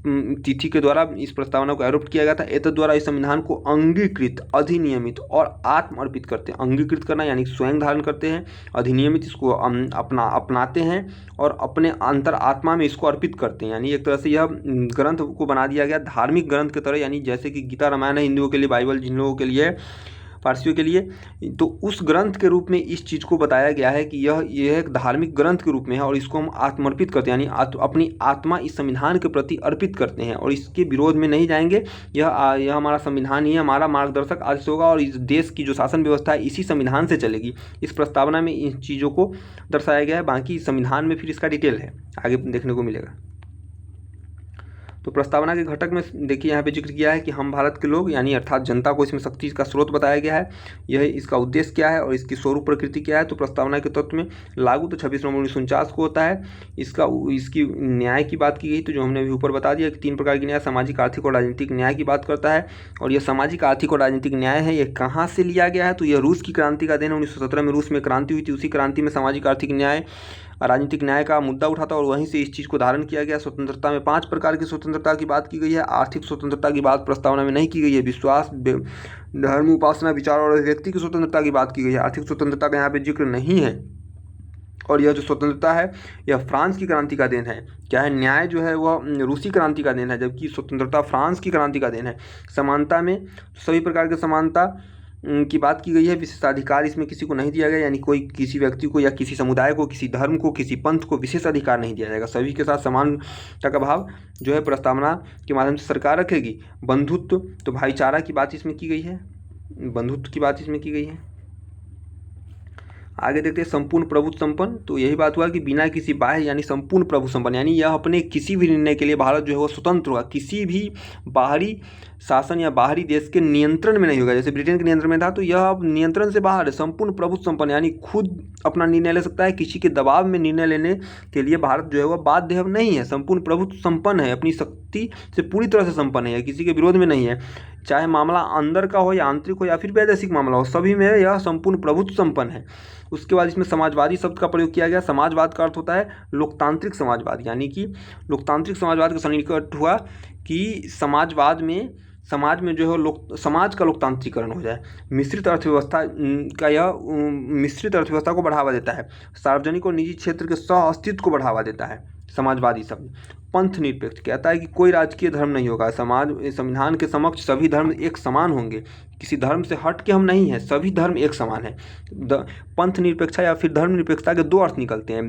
तिथि के द्वारा इस प्रस्तावना को आरोप किया गया था। एतद द्वारा इस संविधान को अंगीकृत, अधिनियमित और आत्म अर्पित करते हैं। अंगीकृत करना यानी स्वयं धारण करते हैं, अधिनियमित इसको अपनाते हैं और अपने अंतर आत्मा में इसको अर्पित करते हैं। यानी एक तरह से यह ग्रंथ को बना दिया गया धार्मिक ग्रंथ की तरह, यानी जैसे कि गीता रामायण है हिंदुओं के लिए, बाइबल जिन लोगों के लिए, पारसियों के लिए, तो उस ग्रंथ के रूप में इस चीज़ को बताया गया है कि यह एक धार्मिक ग्रंथ के रूप में है और इसको हम आत्मर्पित करते हैं, यानी अपनी आत्मा इस संविधान के प्रति अर्पित करते हैं और इसके विरोध में नहीं जाएंगे। यह हमारा संविधान ही है, हमारा मार्गदर्शक आज से होगा और इस देश की जो शासन व्यवस्था है इसी संविधान से चलेगी। इस प्रस्तावना में इन चीज़ों को दर्शाया गया है। बाकी संविधान में फिर इसका डिटेल है, आगे देखने को मिलेगा। तो प्रस्तावना के घटक में देखिए यहाँ पे जिक्र किया है कि हम भारत के लोग यानी अर्थात जनता को इसमें शक्ति का स्रोत बताया गया है। यह इसका उद्देश्य क्या है और इसकी स्वरूप प्रकृति क्या है। तो प्रस्तावना के तत्व में लागू तो 26 नवंबर 1949 को होता है। इसकी न्याय की बात की गई तो जो हमने अभी ऊपर बता दिया कि 3 प्रकार की न्याय, सामाजिक, आर्थिक और राजनीतिक न्याय की बात करता है। और यह सामाजिक, आर्थिक और राजनीतिक न्याय है, यह कहाँ से लिया गया है तो यह रूस की क्रांति का देन है। 1917 में रूस में क्रांति हुई थी, उसी क्रांति में सामाजिक, आर्थिक न्याय, राजनीतिक न्याय का मुद्दा उठा था और वहीं से इस चीज़ को धारण किया गया। स्वतंत्रता में 5 प्रकार की स्वतंत्रता की बात की गई है। आर्थिक स्वतंत्रता की बात प्रस्तावना में नहीं की गई है। विश्वास, धर्म, उपासना, विचार और व्यक्ति की स्वतंत्रता की बात की गई है। आर्थिक स्वतंत्रता का यहाँ पे जिक्र नहीं है। और यह जो स्वतंत्रता है यह फ्रांस की क्रांति का देन है। क्या है, न्याय जो है वह रूसी क्रांति का देन है, जबकि स्वतंत्रता फ्रांस की क्रांति का देन है। समानता में सभी प्रकार की समानता की बात की गई है। विशेषाधिकार इसमें किसी को नहीं दिया गया, यानी कोई किसी व्यक्ति को या किसी समुदाय को, किसी धर्म को, किसी पंथ को विशेष अधिकार नहीं दिया जाएगा। सभी के साथ समानता का भाव जो है प्रस्तावना के माध्यम से सरकार रखेगी। बंधुत्व तो भाईचारा की बात इसमें की गई है, बंधुत्व की बात इसमें की गई है। आगे देखते हैं संपूर्ण प्रभुत्व संपन्न। तो यही बात हुआ कि बिना किसी बाह्य यानी संपूर्ण प्रभु संपन्न, यानी यह अपने किसी भी निर्णय के लिए भारत जो है वो स्वतंत्र होगा, किसी भी बाहरी शासन या बाहरी देश के नियंत्रण में नहीं होगा। जैसे ब्रिटेन के नियंत्रण में था तो यह अब नियंत्रण से बाहर है। संपूर्ण प्रभुत्व संपन्न यानी खुद अपना निर्णय ले सकता है, किसी के दबाव में निर्णय लेने के लिए भारत जो है वह बाध्य नहीं है। संपूर्ण प्रभुत्व संपन्न है, अपनी शक्ति से पूरी तरह से संपन्न है, किसी के विरोध में नहीं है। चाहे मामला अंदर का हो या आंतरिक हो या फिर वैदेशिक मामला हो, सभी में यह संपूर्ण प्रभुत्व संपन्न है। उसके बाद इसमें समाजवादी शब्द का प्रयोग किया गया। समाजवाद का अर्थ होता है लोकतांत्रिक समाजवाद, यानी कि लोकतांत्रिक समाजवाद का सन्निकट हुआ कि समाजवाद में समाज में जो है समाज का लोकतांत्रिकरण हो जाए। मिश्रित अर्थव्यवस्था का यह मिश्रित अर्थव्यवस्था को बढ़ावा देता है। सार्वजनिक और निजी क्षेत्र के सह अस्तित्व को बढ़ावा देता है समाजवादी शब्द। पंथ निरपेक्ष कहता है कि कोई राजकीय धर्म नहीं होगा, संविधान के समक्ष सभी धर्म एक समान होंगे, किसी धर्म से हट के हम नहीं हैं, सभी धर्म एक समान है। पंथ निरपेक्षता या फिर धर्म निरपेक्षता के 2 अर्थ निकलते हैं।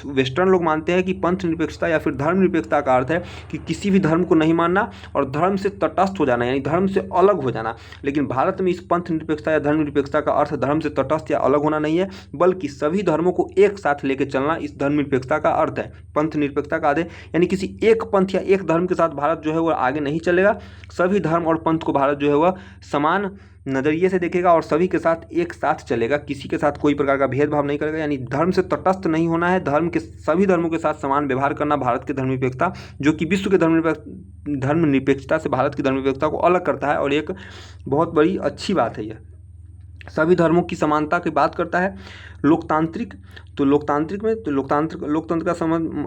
वेस्टर्न लोग मानते हैं कि पंथ निरपेक्षता या फिर धर्म निरपेक्षता का अर्थ है कि किसी भी धर्म को नहीं मानना और धर्म से तटस्थ हो जाना, यानी धर्म से अलग हो जाना। लेकिन भारत में इस पंथ निरपेक्षता या धर्म निरपेक्षता का अर्थ धर्म से तटस्थ या अलग होना नहीं है, बल्कि सभी धर्मों को एक साथ लेकर चलना इस धर्म निरपेक्षता का अर्थ है। पंथ निरपेक्षता का अर्थ है यानी किसी एक पंथ या एक धर्म के साथ भारत जो है वह आगे नहीं चलेगा। सभी धर्म और पंथ को भारत जो है वह समान नज़रिए से देखेगा और सभी के साथ एक साथ चलेगा, किसी के साथ कोई प्रकार का भेदभाव नहीं करेगा। यानी धर्म से तटस्थ नहीं होना है, धर्म के सभी धर्मों के साथ समान व्यवहार करना भारत के धर्म निरपेक्षता, जो कि विश्व के धर्म निरपेक्षता से भारत की धर्म निरपेक्षता को अलग करता है और एक बहुत बड़ी अच्छी बात है। यह सभी धर्मों की समानता की बात करता है। लोकतांत्रिक तो लोकतांत्रिक में तो लोकतंत्र का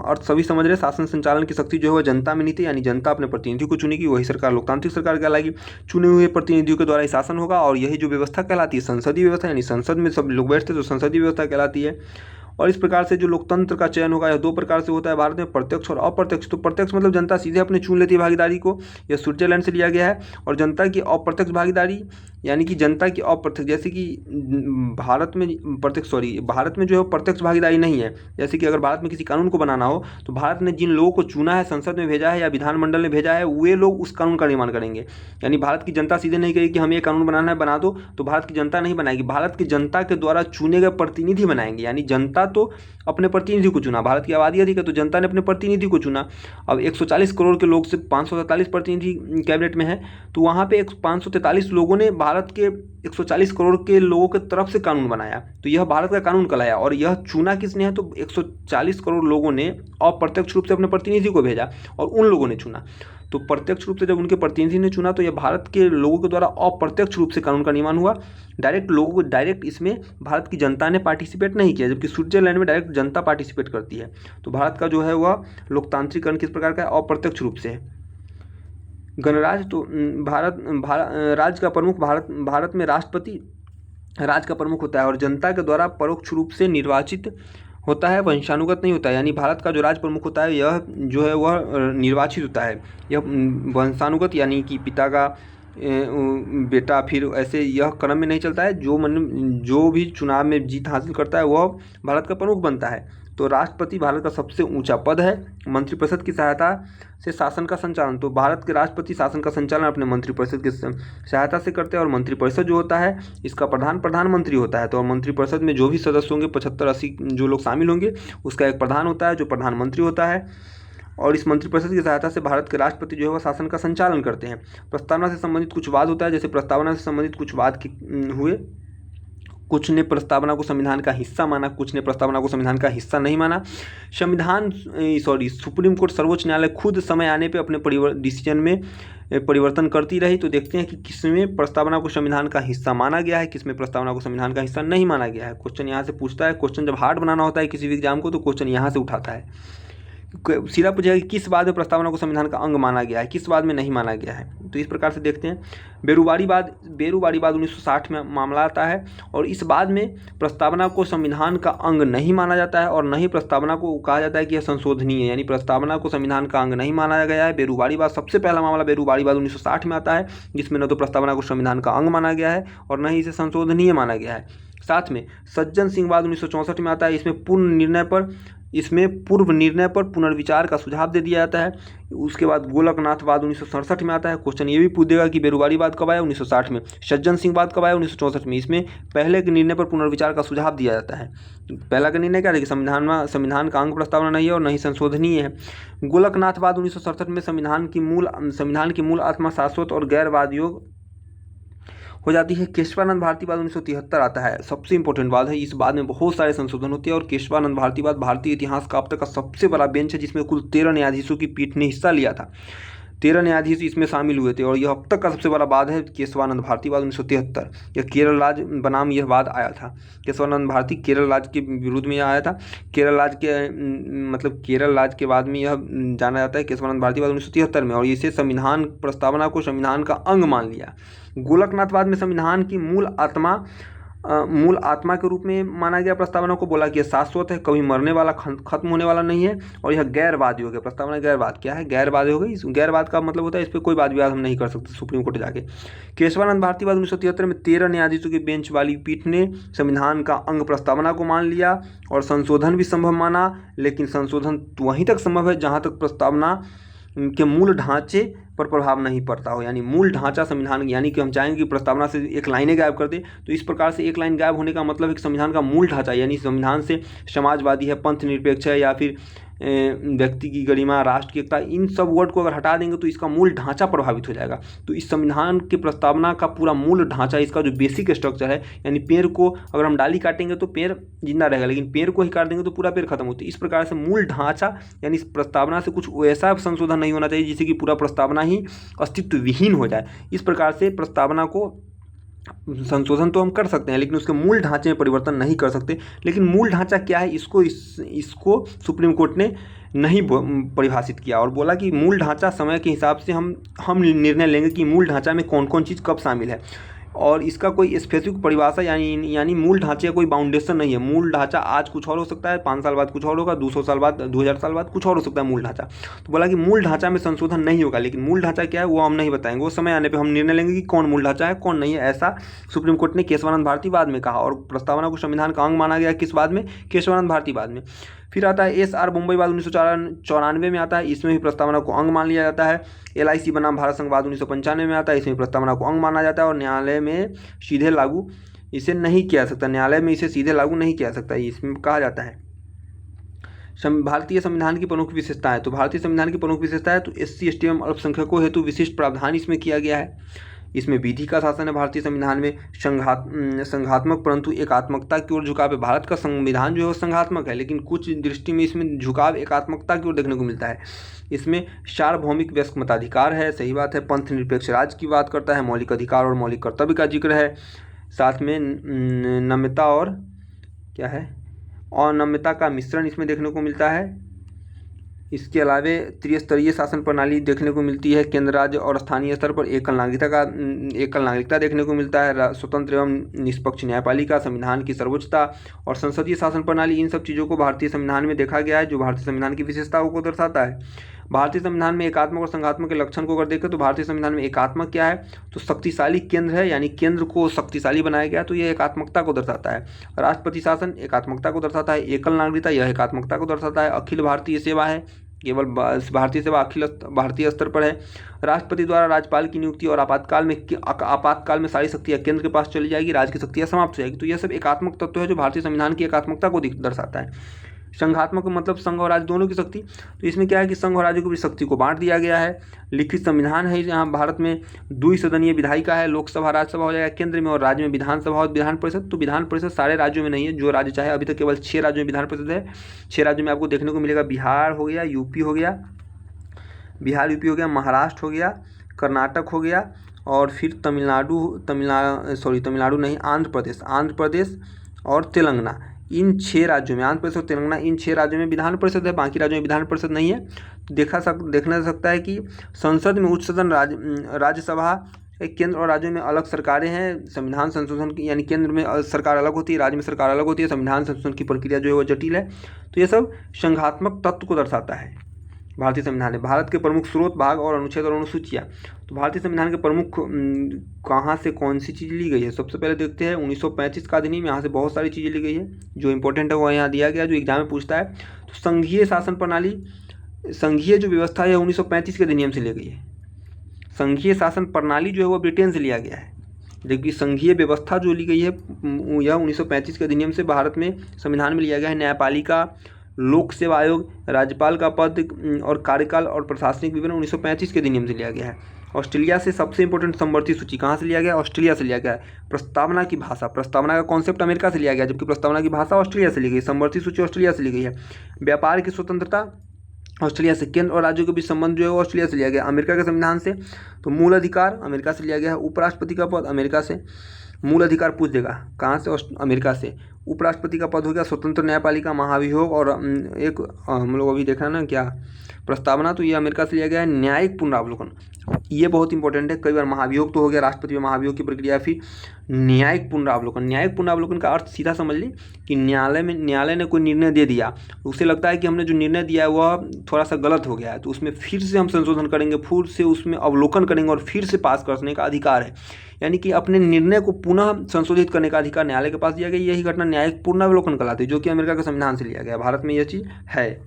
अर्थ सभी समझ रहे। शासन संचालन की शक्ति जो है वह जनता में नहीं थी, यानी जनता अपने प्रतिनिधियों को चुनेगी, वही सरकार लोकतांत्रिक सरकार कहलाएगी। चुने हुए प्रतिनिधियों के द्वारा ही शासन होगा और यही जो व्यवस्था कहलाती है संसदीय व्यवस्था, यानी संसद में सब लोग बैठते तो संसदीय व्यवस्था कहलाती है। और इस प्रकार से जो लोकतंत्र का चयन होगा यह 2 प्रकार से होता है भारत में, प्रत्यक्ष और अप्रत्यक्ष। तो प्रत्यक्ष मतलब जनता सीधे अपने चुन लेती है भागीदारी को, यह स्विट्जरलैंड से लिया गया है। और जनता की अप्रत्यक्ष भागीदारी यानी कि जनता की अप्रत्यक्ष, जैसे कि भारत में जो है प्रत्यक्ष भागीदारी नहीं है। जैसे कि अगर भारत में किसी कानून को बनाना हो तो भारत ने जिन लोगों को चुना है, संसद में भेजा है या विधानमंडल ने भेजा है, वे लोग उस कानून का निर्माण करेंगे। यानी भारत की जनता सीधे नहीं कहेगी कि हमें ये कानून बनाना है बना दो, तो भारत की जनता नहीं बनाएगी, भारत की जनता के द्वारा चुने गए प्रतिनिधि बनाएंगे। यानी जनता तो अपने प्रतिनिधि को चुना, भारत की आबादी अधिक है तो जनता ने अपने प्रतिनिधि को चुना। अब 140 करोड़ के लोग से 543 प्रतिनिधि कैबिनेट में है, तो वहाँ पे 543 लोगों ने भारत के 140 करोड़ के लोगों के तरफ से कानून बनाया, तो यह भारत का कानून कहलाया। और यह चुना किसने है, तो 140 करोड़ लोगों ने अप्रत्यक्ष रूप से अपने प्रतिनिधि को भेजा और उन लोगों ने चुना। तो प्रत्यक्ष रूप से जब उनके प्रतिनिधि ने चुना तो यह भारत के लोगों के द्वारा अप्रत्यक्ष रूप से कानून का निर्माण हुआ। डायरेक्ट इसमें भारत की जनता ने पार्टिसिपेट नहीं किया, जबकि स्विट्जरलैंड में डायरेक्ट जनता पार्टिसिपेट करती है। तो भारत का जो है वह लोकतांत्रिकरण किस प्रकार का है, अप्रत्यक्ष रूप से है। गणराज्य तो राज्य का प्रमुख भारत में राष्ट्रपति राज्य का प्रमुख होता है और जनता के द्वारा परोक्ष रूप से निर्वाचित होता है, वंशानुगत नहीं होता है। यानी भारत का जो राज्य प्रमुख होता है यह जो है वह निर्वाचित होता है, यह वंशानुगत यानी कि पिता का बेटा फिर ऐसे यह क्रम में नहीं चलता है। जो भी चुनाव में जीत हासिल करता है वह भारत का प्रमुख बनता है। तो राष्ट्रपति भारत का सबसे ऊंचा पद है। मंत्रिपरिषद की सहायता से शासन का संचालन, तो भारत के राष्ट्रपति शासन का संचालन अपने मंत्रिपरिषद की सहायता से करते हैं। और मंत्रिपरिषद जो होता है इसका प्रधानमंत्री होता है। तो मंत्रिपरिषद में जो भी सदस्य होंगे 75-80 जो लोग शामिल होंगे उसका एक प्रधान होता है जो प्रधानमंत्री होता है। और इस मंत्रिपरिषद की सहायता से भारत के राष्ट्रपति जो है वह शासन का संचालन करते हैं। प्रस्तावना से संबंधित कुछ वाद होता है, जैसे प्रस्तावना से संबंधित कुछ वाद हुए, कुछ ने प्रस्तावना को संविधान का हिस्सा माना, कुछ ने प्रस्तावना को संविधान का हिस्सा नहीं माना। सुप्रीम कोर्ट सर्वोच्च न्यायालय खुद समय आने पे अपने डिसीजन में परिवर्तन करती रही। तो देखते हैं कि किसमें प्रस्तावना को संविधान का हिस्सा माना गया है, किसमें प्रस्तावना को संविधान का हिस्सा नहीं माना गया है। क्वेश्चन यहाँ से पूछता है, क्वेश्चन जब हार्ड बनाना होता है किसी भी एग्जाम को तो क्वेश्चन यहाँ से उठाता है, सीधा पूछेगा कि किस बात में प्रस्तावना को संविधान का अंग माना गया है, किस बात में नहीं माना गया है। तो इस प्रकार से देखते हैं। बेरुवारी बाद 1960 में मामला आता है और इस बाद में प्रस्तावना को संविधान का अंग नहीं माना जाता है और न ही प्रस्तावना को कहा जाता है कि यह संशोधनीय है, यानी प्रस्तावना को संविधान का अंग नहीं माना गया है। बेरुवारी बाद सबसे पहला मामला बेरुवारी बाद 1960 में आता है, जिसमें न तो प्रस्तावना को संविधान का अंग माना गया है और न ही इसे संशोधनीय माना गया है। साथ में सज्जन सिंह बाद 1964 में आता है, इसमें पूर्व निर्णय पर पुनर्विचार का सुझाव दे दिया जाता है। उसके बाद गोलकनाथ बाद 1967 में आता है। क्वेश्चन ये भी पूछ देगा कि बेरुवारी बाद कब आया, 1960 में। सज्जन सिंह बाद कब आया, 1964 में। इसमें पहले के निर्णय पर पुनर्विचार का सुझाव दिया जाता है। पहला का निर्णय क्या है कि संविधान का अंग प्रस्तावना नहीं है और नहीं संशोधनीय है। गोलकनाथ बाद 1967 में संविधान की मूल आत्मा शाश्वत और गैरवाद योग हो जाती है। केशवानंद भारती बाद 1973 आता है, सबसे इंपॉर्टेंट बात है। इस बाद में बहुत सारे संशोधन होते हैं और केशवानंद भारती बाद भारतीय इतिहास का अब तक का सबसे बड़ा बेंच है, जिसमें कुल 13 न्यायाधीशों की पीठ ने हिस्सा लिया था। 13 न्यायाधीश इसमें शामिल हुए थे और यह अब तक का सबसे बड़ा वाद है केशवानंद भारती वाद 1973। यह केरल राज्य बनाम यह वाद आया था। केशवानंद भारती केरल राज्य के विरुद्ध में यह आया था। केरल राज्य के बाद में यह जाना जाता है केशवानंद भारती वाद 1973 में, और इसे प्रस्तावना को संविधान का अंग मान लिया। गोलकनाथ वाद में संविधान की मूल आत्मा के रूप में माना गया प्रस्तावना को, बोला कि यह शाश्वत है, कभी मरने वाला, खत्म होने वाला नहीं है, और यह गैरवाद योग है। प्रस्तावना गैरवाद क्या है, गैरवाद हो गई। इस गैरवाद का मतलब होता है इस पर कोई वाद विवाद हम नहीं कर सकते सुप्रीम कोर्ट जाके। केशवानंद भारती वाद 1973 में 13 न्यायाधीशों की बेंच वाली पीठ ने संविधान का अंग प्रस्तावना को मान लिया और संशोधन भी संभव माना, लेकिन संशोधन वहीं तक संभव है जहाँ तक प्रस्तावना के मूल ढांचे पर प्रभाव नहीं पड़ता हो, यानी मूल ढांचा संविधान, यानी कि हम चाहेंगे कि प्रस्तावना से एक लाइनें गायब कर दे, तो इस प्रकार से एक लाइन गायब होने का मतलब है कि संविधान का मूल ढांचा, यानी संविधान से समाजवादी है, पंथ निरपेक्ष है, या फिर व्यक्ति की गरिमा, राष्ट्र की एकता, इन सब वर्ड को अगर हटा देंगे तो इसका मूल ढांचा प्रभावित हो जाएगा। तो इस संविधान के प्रस्तावना का पूरा मूल ढांचा, इसका जो बेसिक स्ट्रक्चर है, यानी पेड़ को अगर हम डाली काटेंगे तो पेड़ जिंदा रहेगा, लेकिन पेड़ को ही काट देंगे तो पूरा पेड़ खत्म होता है। इस प्रकार से मूल ढांचा, यानी इस प्रस्तावना से कुछ वैसा संशोधन नहीं होना चाहिए जिससे कि पूरा प्रस्तावना ही अस्तित्व विहीन हो जाए। इस प्रकार से प्रस्तावना को संशोधन तो हम कर सकते हैं, लेकिन उसके मूल ढांचे में परिवर्तन नहीं कर सकते। लेकिन मूल ढांचा क्या है, इसको सुप्रीम कोर्ट ने नहीं परिभाषित किया और बोला कि मूल ढांचा समय के हिसाब से हम निर्णय लेंगे कि मूल ढांचा में कौन कौन चीज़ कब शामिल है, और इसका कोई स्पेसिफिक परिभाषा यानी मूल ढांचे का कोई बाउंडेशन नहीं है। मूल ढांचा आज कुछ और हो सकता है, 5 साल बाद कुछ और होगा, 200 साल बाद, 2000 साल बाद कुछ और हो सकता है मूल ढांचा। तो बोला कि मूल ढांचा में संशोधन नहीं होगा, लेकिन मूल ढांचा क्या है वो हम नहीं बताएंगे, वो समय आने पर हम निर्णय लेंगे कि कौन मूल ढांचा है कौन नहीं है। ऐसा सुप्रीम कोर्ट ने केशवानंद भारती वाद में कहा, और प्रस्तावना को संविधान का अंग माना गया किस वाद में, केशवानंद भारती वाद में। फिर आता है SR बम्बई वाद 1994 में आता है, इसमें भी प्रस्तावना को अंग मान लिया जाता है। LIC बनाम भारत संघ वाद 1995 में आता है, इसमें प्रस्तावना को अंग माना जाता है और न्यायालय में सीधे लागू इसे नहीं किया सकता, न्यायालय में इसे सीधे लागू नहीं किया सकता, इसमें कहा जाता है। भारतीय संविधान की प्रमुख विशेषता है, तो भारतीय संविधान की प्रमुख विशेषता है तो SC ST एवं अल्पसंख्यकों हेतु विशिष्ट प्रावधान इसमें किया गया है। इसमें विधि का शासन है भारतीय संविधान में, संघात्मक परंतु एकात्मकता की ओर झुकाव है। भारत का संविधान जो है वो संघात्मक है, लेकिन कुछ दृष्टि में इसमें झुकाव एकात्मकता की ओर देखने को मिलता है। इसमें सार्वभौमिक व्यस्क मताधिकार है, सही बात है, पंथ निरपेक्ष राज्य की बात करता है, मौलिक अधिकार और मौलिक कर्तव्य का जिक्र है, साथ में नम्यता और क्या है, अनम्यता का मिश्रण इसमें देखने को मिलता है। इसके अलावे त्रिस्तरीय शासन प्रणाली देखने को मिलती है, केंद्र, राज्य और स्थानीय स्तर पर एकल नागरिकता देखने को मिलता है, स्वतंत्र एवं निष्पक्ष न्यायपालिका, संविधान की सर्वोच्चता और संसदीय शासन प्रणाली, इन सब चीज़ों को भारतीय संविधान में देखा गया है, जो भारतीय संविधान की विशेषताओं को दर्शाता है। भारतीय संविधान में एकात्मक और संघात्मक के लक्षण को अगर देखें तो भारतीय संविधान में एकात्मक क्या है, तो शक्तिशाली केंद्र है, यानी केंद्र को शक्तिशाली बनाया गया, तो यह एकात्मकता को दर्शाता है। राष्ट्रपति शासन एकात्मकता को दर्शाता है, एकल नागरिकता यह एकात्मकता को दर्शाता है, अखिल भारतीय सेवा है, केवल भारतीय सेवा अखिल भारतीय स्तर पर है, राष्ट्रपति द्वारा राज्यपाल की नियुक्ति और आपातकाल में सारी शक्तियाँ केंद्र के पास चली जाएगी, राज्य की शक्तियाँ समाप्त हो जाएगी। तो यह सब एकात्मक तत्व है जो भारतीय संविधान की एकात्मकता को दर्शाता है। संघात्मक मतलब संघ और राज्य दोनों की शक्ति। तो इसमें क्या है कि संघ और राज्य को भी शक्ति को बांट दिया गया है। लिखित संविधान है यहाँ भारत में, द्विसदनीय विधायिका है, लोकसभा राज्यसभा हो जाएगा केंद्र में, और राज्य में विधानसभा और विधान परिषद। तो विधान परिषद सारे राज्यों में नहीं है, जो राज्य चाहे, अभी तक केवल 6 राज्यों में विधान परिषद है। 6 राज्यों में आपको देखने को मिलेगा, बिहार हो गया, यूपी हो गया, बिहार यूपी हो गया, महाराष्ट्र हो गया, कर्नाटक हो गया, और फिर तमिलनाडु नहीं, आंध्र प्रदेश और तेलंगाना। इन 6 राज्यों में, आंध्र प्रदेश और तेलंगाना, इन 6 राज्यों में विधान परिषद है, बाकी राज्यों में विधान परिषद नहीं है। देखना जा सकता है कि संसद में उच्च सदन, राज्यसभा, केंद्र और राज्यों में अलग सरकारें हैं। संविधान संशोधन की, यानी केंद्र में सरकार अलग होती है, राज्य में सरकार अलग होती है। संविधान संशोधन की प्रक्रिया जो है वो जटिल है। तो ये सब संघात्मक तत्व को दर्शाता है भारतीय संविधान है। भारत के प्रमुख स्रोत, भाग और अनुच्छेद और अनुसूचियाँ। तो भारतीय संविधान के प्रमुख कहाँ से कौन सी चीज़ ली गई है, सबसे पहले देखते हैं 1935 का अधिनियम। यहाँ से बहुत सारी चीज़ें ली गई है, जो इंपॉर्टेंट है वो यहाँ दिया गया, जो एग्जाम में पूछता है। तो संघीय शासन प्रणाली, संघीय जो व्यवस्था है 1935 के अधिनियम से ली गई है। संघीय शासन प्रणाली जो है वो ब्रिटेन से लिया गया है, जबकि संघीय व्यवस्था जो ली गई है यह 1935 के अधिनियम से भारत में संविधान में लिया गया है। न्यायपालिका, लोक सेवा आयोग, राज्यपाल का पद और कार्यकाल और प्रशासनिक विवरण 1935 के अधिनियम से लिया गया है। ऑस्ट्रेलिया से सबसे इंपॉर्टेंट समवर्ती सूची कहाँ से लिया गया, ऑस्ट्रेलिया से लिया गया है। प्रस्तावना की भाषा, प्रस्तावना का कॉन्सेप्ट अमेरिका से लिया गया, जबकि प्रस्तावना की भाषा ऑस्ट्रेलिया से ली गई। समवर्ती सूची ऑस्ट्रेलिया से ली गई है। व्यापार की स्वतंत्रता ऑस्ट्रेलिया से। केंद्र और राज्यों के बीच संबंध जो है वो ऑस्ट्रेलिया से लिया गया, अमेरिका के संविधान से। तो मूल अधिकार अमेरिका से लिया गया है। उपराष्ट्रपति का पद अमेरिका से। मूल अधिकार पूछ देगा कहाँ से, अमेरिका से। उपराष्ट्रपति का पद हो गया स्वतंत्र न्यायपालिका, महाभियोग, और एक हम लोग अभी देखा ना क्या, प्रस्तावना, तो ये अमेरिका से लिया गया है। न्यायिक पुनरावलोकन, ये बहुत इंपॉर्टेंट है। कई बार महाभियोग तो हो गया, राष्ट्रपति में महाभियोग की प्रक्रिया, फिर न्यायिक पुनरावलोकन। न्यायिक पुनरावलोकन का अर्थ सीधा समझ ली कि न्यायालय ने कोई निर्णय दे दिया, उसे लगता है कि हमने जो निर्णय दिया है वह थोड़ा सा गलत हो गया है, तो उसमें फिर से हम संशोधन करेंगे, फिर से उसमें अवलोकन करेंगे और फिर से पास करने का अधिकार है। यानी कि अपने निर्णय को पुनः संशोधित करने का अधिकार न्यायालय के पास दिया गया। यही घटना न्यायिक पुनरावलोकन कहलाती है, जो कि अमेरिका के संविधान से लिया गया। भारत में यह चीज़ है।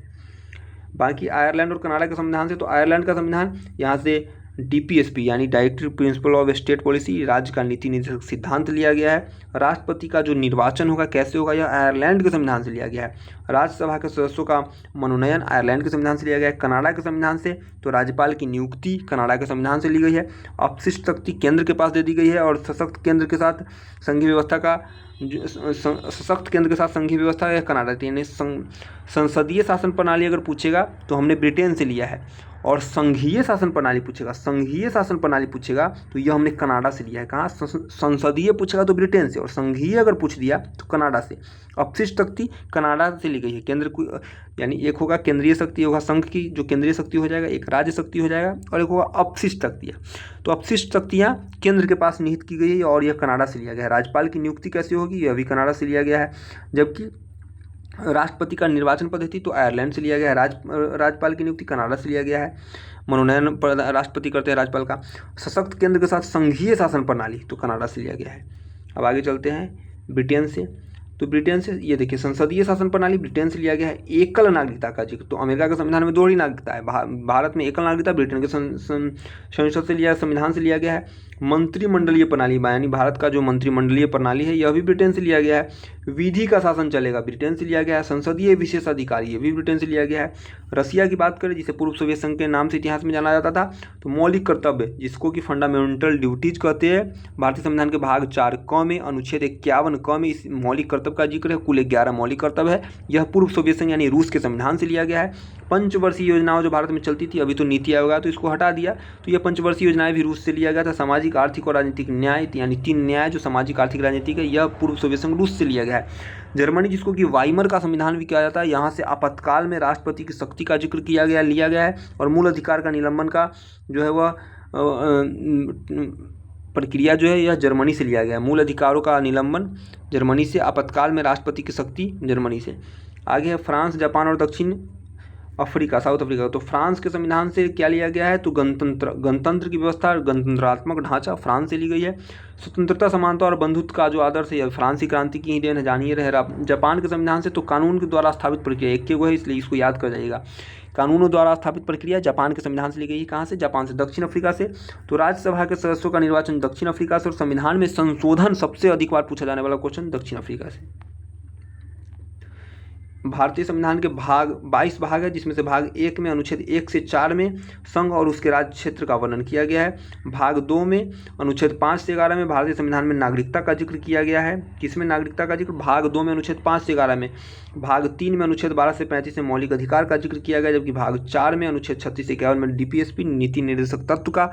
बाकी आयरलैंड और कनाडा के संविधान से, तो आयरलैंड का संविधान यहाँ से DPSP यानी directive principle of state policy, राज्य का नीति निर्देशक सिद्धांत लिया गया है। राष्ट्रपति का जो निर्वाचन होगा कैसे होगा, यह आयरलैंड के संविधान से लिया गया है। राज्यसभा के सदस्यों का मनोनयन आयरलैंड के संविधान से लिया गया है। कनाडा के संविधान से, तो राज्यपाल की नियुक्ति कनाडा के संविधान से ली गई है। अपशिष्ट शक्ति केंद्र के पास दे दी गई है, और सशक्त केंद्र के साथ संघीय व्यवस्था का, सशक्त केंद्र के साथ संघीय व्यवस्था है कनाडा। यानी संसदीय शासन प्रणाली अगर पूछेगा तो हमने ब्रिटेन से लिया है, और संघीय शासन प्रणाली पूछेगा, संघीय शासन प्रणाली पूछेगा तो यह हमने कनाडा से लिया है। कहाँ, संसदीय पूछेगा तो ब्रिटेन से, और संघीय अगर पूछ दिया तो कनाडा से। अपशिष्ट शक्ति कनाडा से ली गई है। केंद्र को, यानी एक होगा केंद्रीय शक्ति, होगा संघ की जो केंद्रीय शक्ति हो जाएगा, एक राज्य शक्ति हो जाएगा, और एक होगा अपशिष्ट शक्तियाँ। तो अपशिष्ट शक्तियाँ केंद्र के पास निहित की गई है, और यह कनाडा से लिया गया है। राज्यपाल की नियुक्ति कैसे होगी, यह भी कनाडा से लिया गया है। जबकि राष्ट्रपति का निर्वाचन पद्धति तो आयरलैंड से लिया गया है। राज्यपाल की नियुक्ति कनाडा से लिया गया है। मनोनयन राष्ट्रपति करते हैं राज्यपाल का। सशक्त केंद्र के साथ संघीय शासन प्रणाली तो कनाडा से लिया गया है। अब आगे चलते हैं ब्रिटेन से। तो ब्रिटेन से ये देखिए, संसदीय शासन प्रणाली ब्रिटेन से लिया गया है। एकल नागरिकता का जिक्र, तो अमेरिका के संविधान में 2 ही नागरिकता है, भारत में एकल नागरिकता, ब्रिटेन के संसद से लिया, संविधान से लिया गया है। मंत्रिमंडलीय प्रणाली, यानी भारत का जो मंत्रिमंडलीय प्रणाली है यह भी ब्रिटेन से लिया गया है। विधि का शासन चलेगा, ब्रिटेन से लिया गया है। संसदीय विशेष अधिकारी, ये भी ब्रिटेन से लिया गया है। रसिया की बात करें, जिसे पूर्व सोवियत संघ के नाम से इतिहास में जाना जाता था, तो मौलिक कर्तव्य, जिसको कि फंडामेंटल ड्यूटीज कहते हैं, भारतीय संविधान के भाग 4 क में अनुच्छेद 51 क में इस मौलिक कर्तव्य का जिक्र है। कुल 11 मौलिक कर्तव्य है। यह पूर्व सोवियत संघ यानी रूस के संविधान से लिया गया है। पंचवर्षीय योजनाओं जो भारत में चलती थी, अभी तो नीति आयोग आ तो इसको हटा दिया, तो यह पंचवर्षीय योजनाएं भी रूस से लिया गया था। सामाजिक, आर्थिक और राजनीतिक न्याय, यानी 3 न्याय जो सामाजिक, आर्थिक, राजनीतिक है, यह पूर्व सोवियत संघ रूस से लिया गया है। जर्मनी, जिसको कि वाइमर का संविधान भी कहा जाता है, यहाँ से आपातकाल में राष्ट्रपति की शक्ति का जिक्र किया गया, लिया गया है। और मूल अधिकार का निलंबन का जो है वह प्रक्रिया जो है यह जर्मनी से लिया गया है। मूल अधिकारों का निलंबन जर्मनी से, आपातकाल में राष्ट्रपति की शक्ति जर्मनी से। आगे है फ्रांस, जापान और दक्षिण अफ्रीका, साउथ अफ्रीका। तो फ्रांस के संविधान से क्या लिया गया है, तो गणतंत्र की व्यवस्था, गणतंत्रात्मक ढांचा फ्रांस से ली गई है। स्वतंत्रता, समानता और बंधुत्व का जो आदर्श है, फ्रांसीसी क्रांति की ही देन है, जानिए रहे। जापान के संविधान से, तो कानून के द्वारा स्थापित प्रक्रिया, एक है इसलिए इसको याद कर जाइएगा। कानूनों द्वारा स्थापित प्रक्रिया जापान के संविधान से ली गई है। कहाँ से, जापान से। दक्षिण अफ्रीका से, तो राज्यसभा के सदस्यों का निर्वाचन दक्षिण अफ्रीका से, और संविधान में संशोधन सबसे अधिक बार पूछा जाने वाला क्वेश्चन दक्षिण अफ्रीका से। भारतीय संविधान के भाग 22 भाग है, जिसमें से भाग 1 में अनुच्छेद 1 से 4 में संघ और उसके राज्य क्षेत्र का वर्णन किया गया है। भाग 2 में अनुच्छेद 5 से 11 में भारतीय संविधान में नागरिकता का जिक्र किया गया है। किसमें नागरिकता का जिक्र? भाग 2 में अनुच्छेद 5 से 11 में। भाग 3 में अनुच्छेद 12 से 35 में मौलिक अधिकार का जिक्र किया गया, जबकि भाग 4 में अनुच्छेद 36 से 51 में डीपीएसपी नीति निर्देशक तत्व का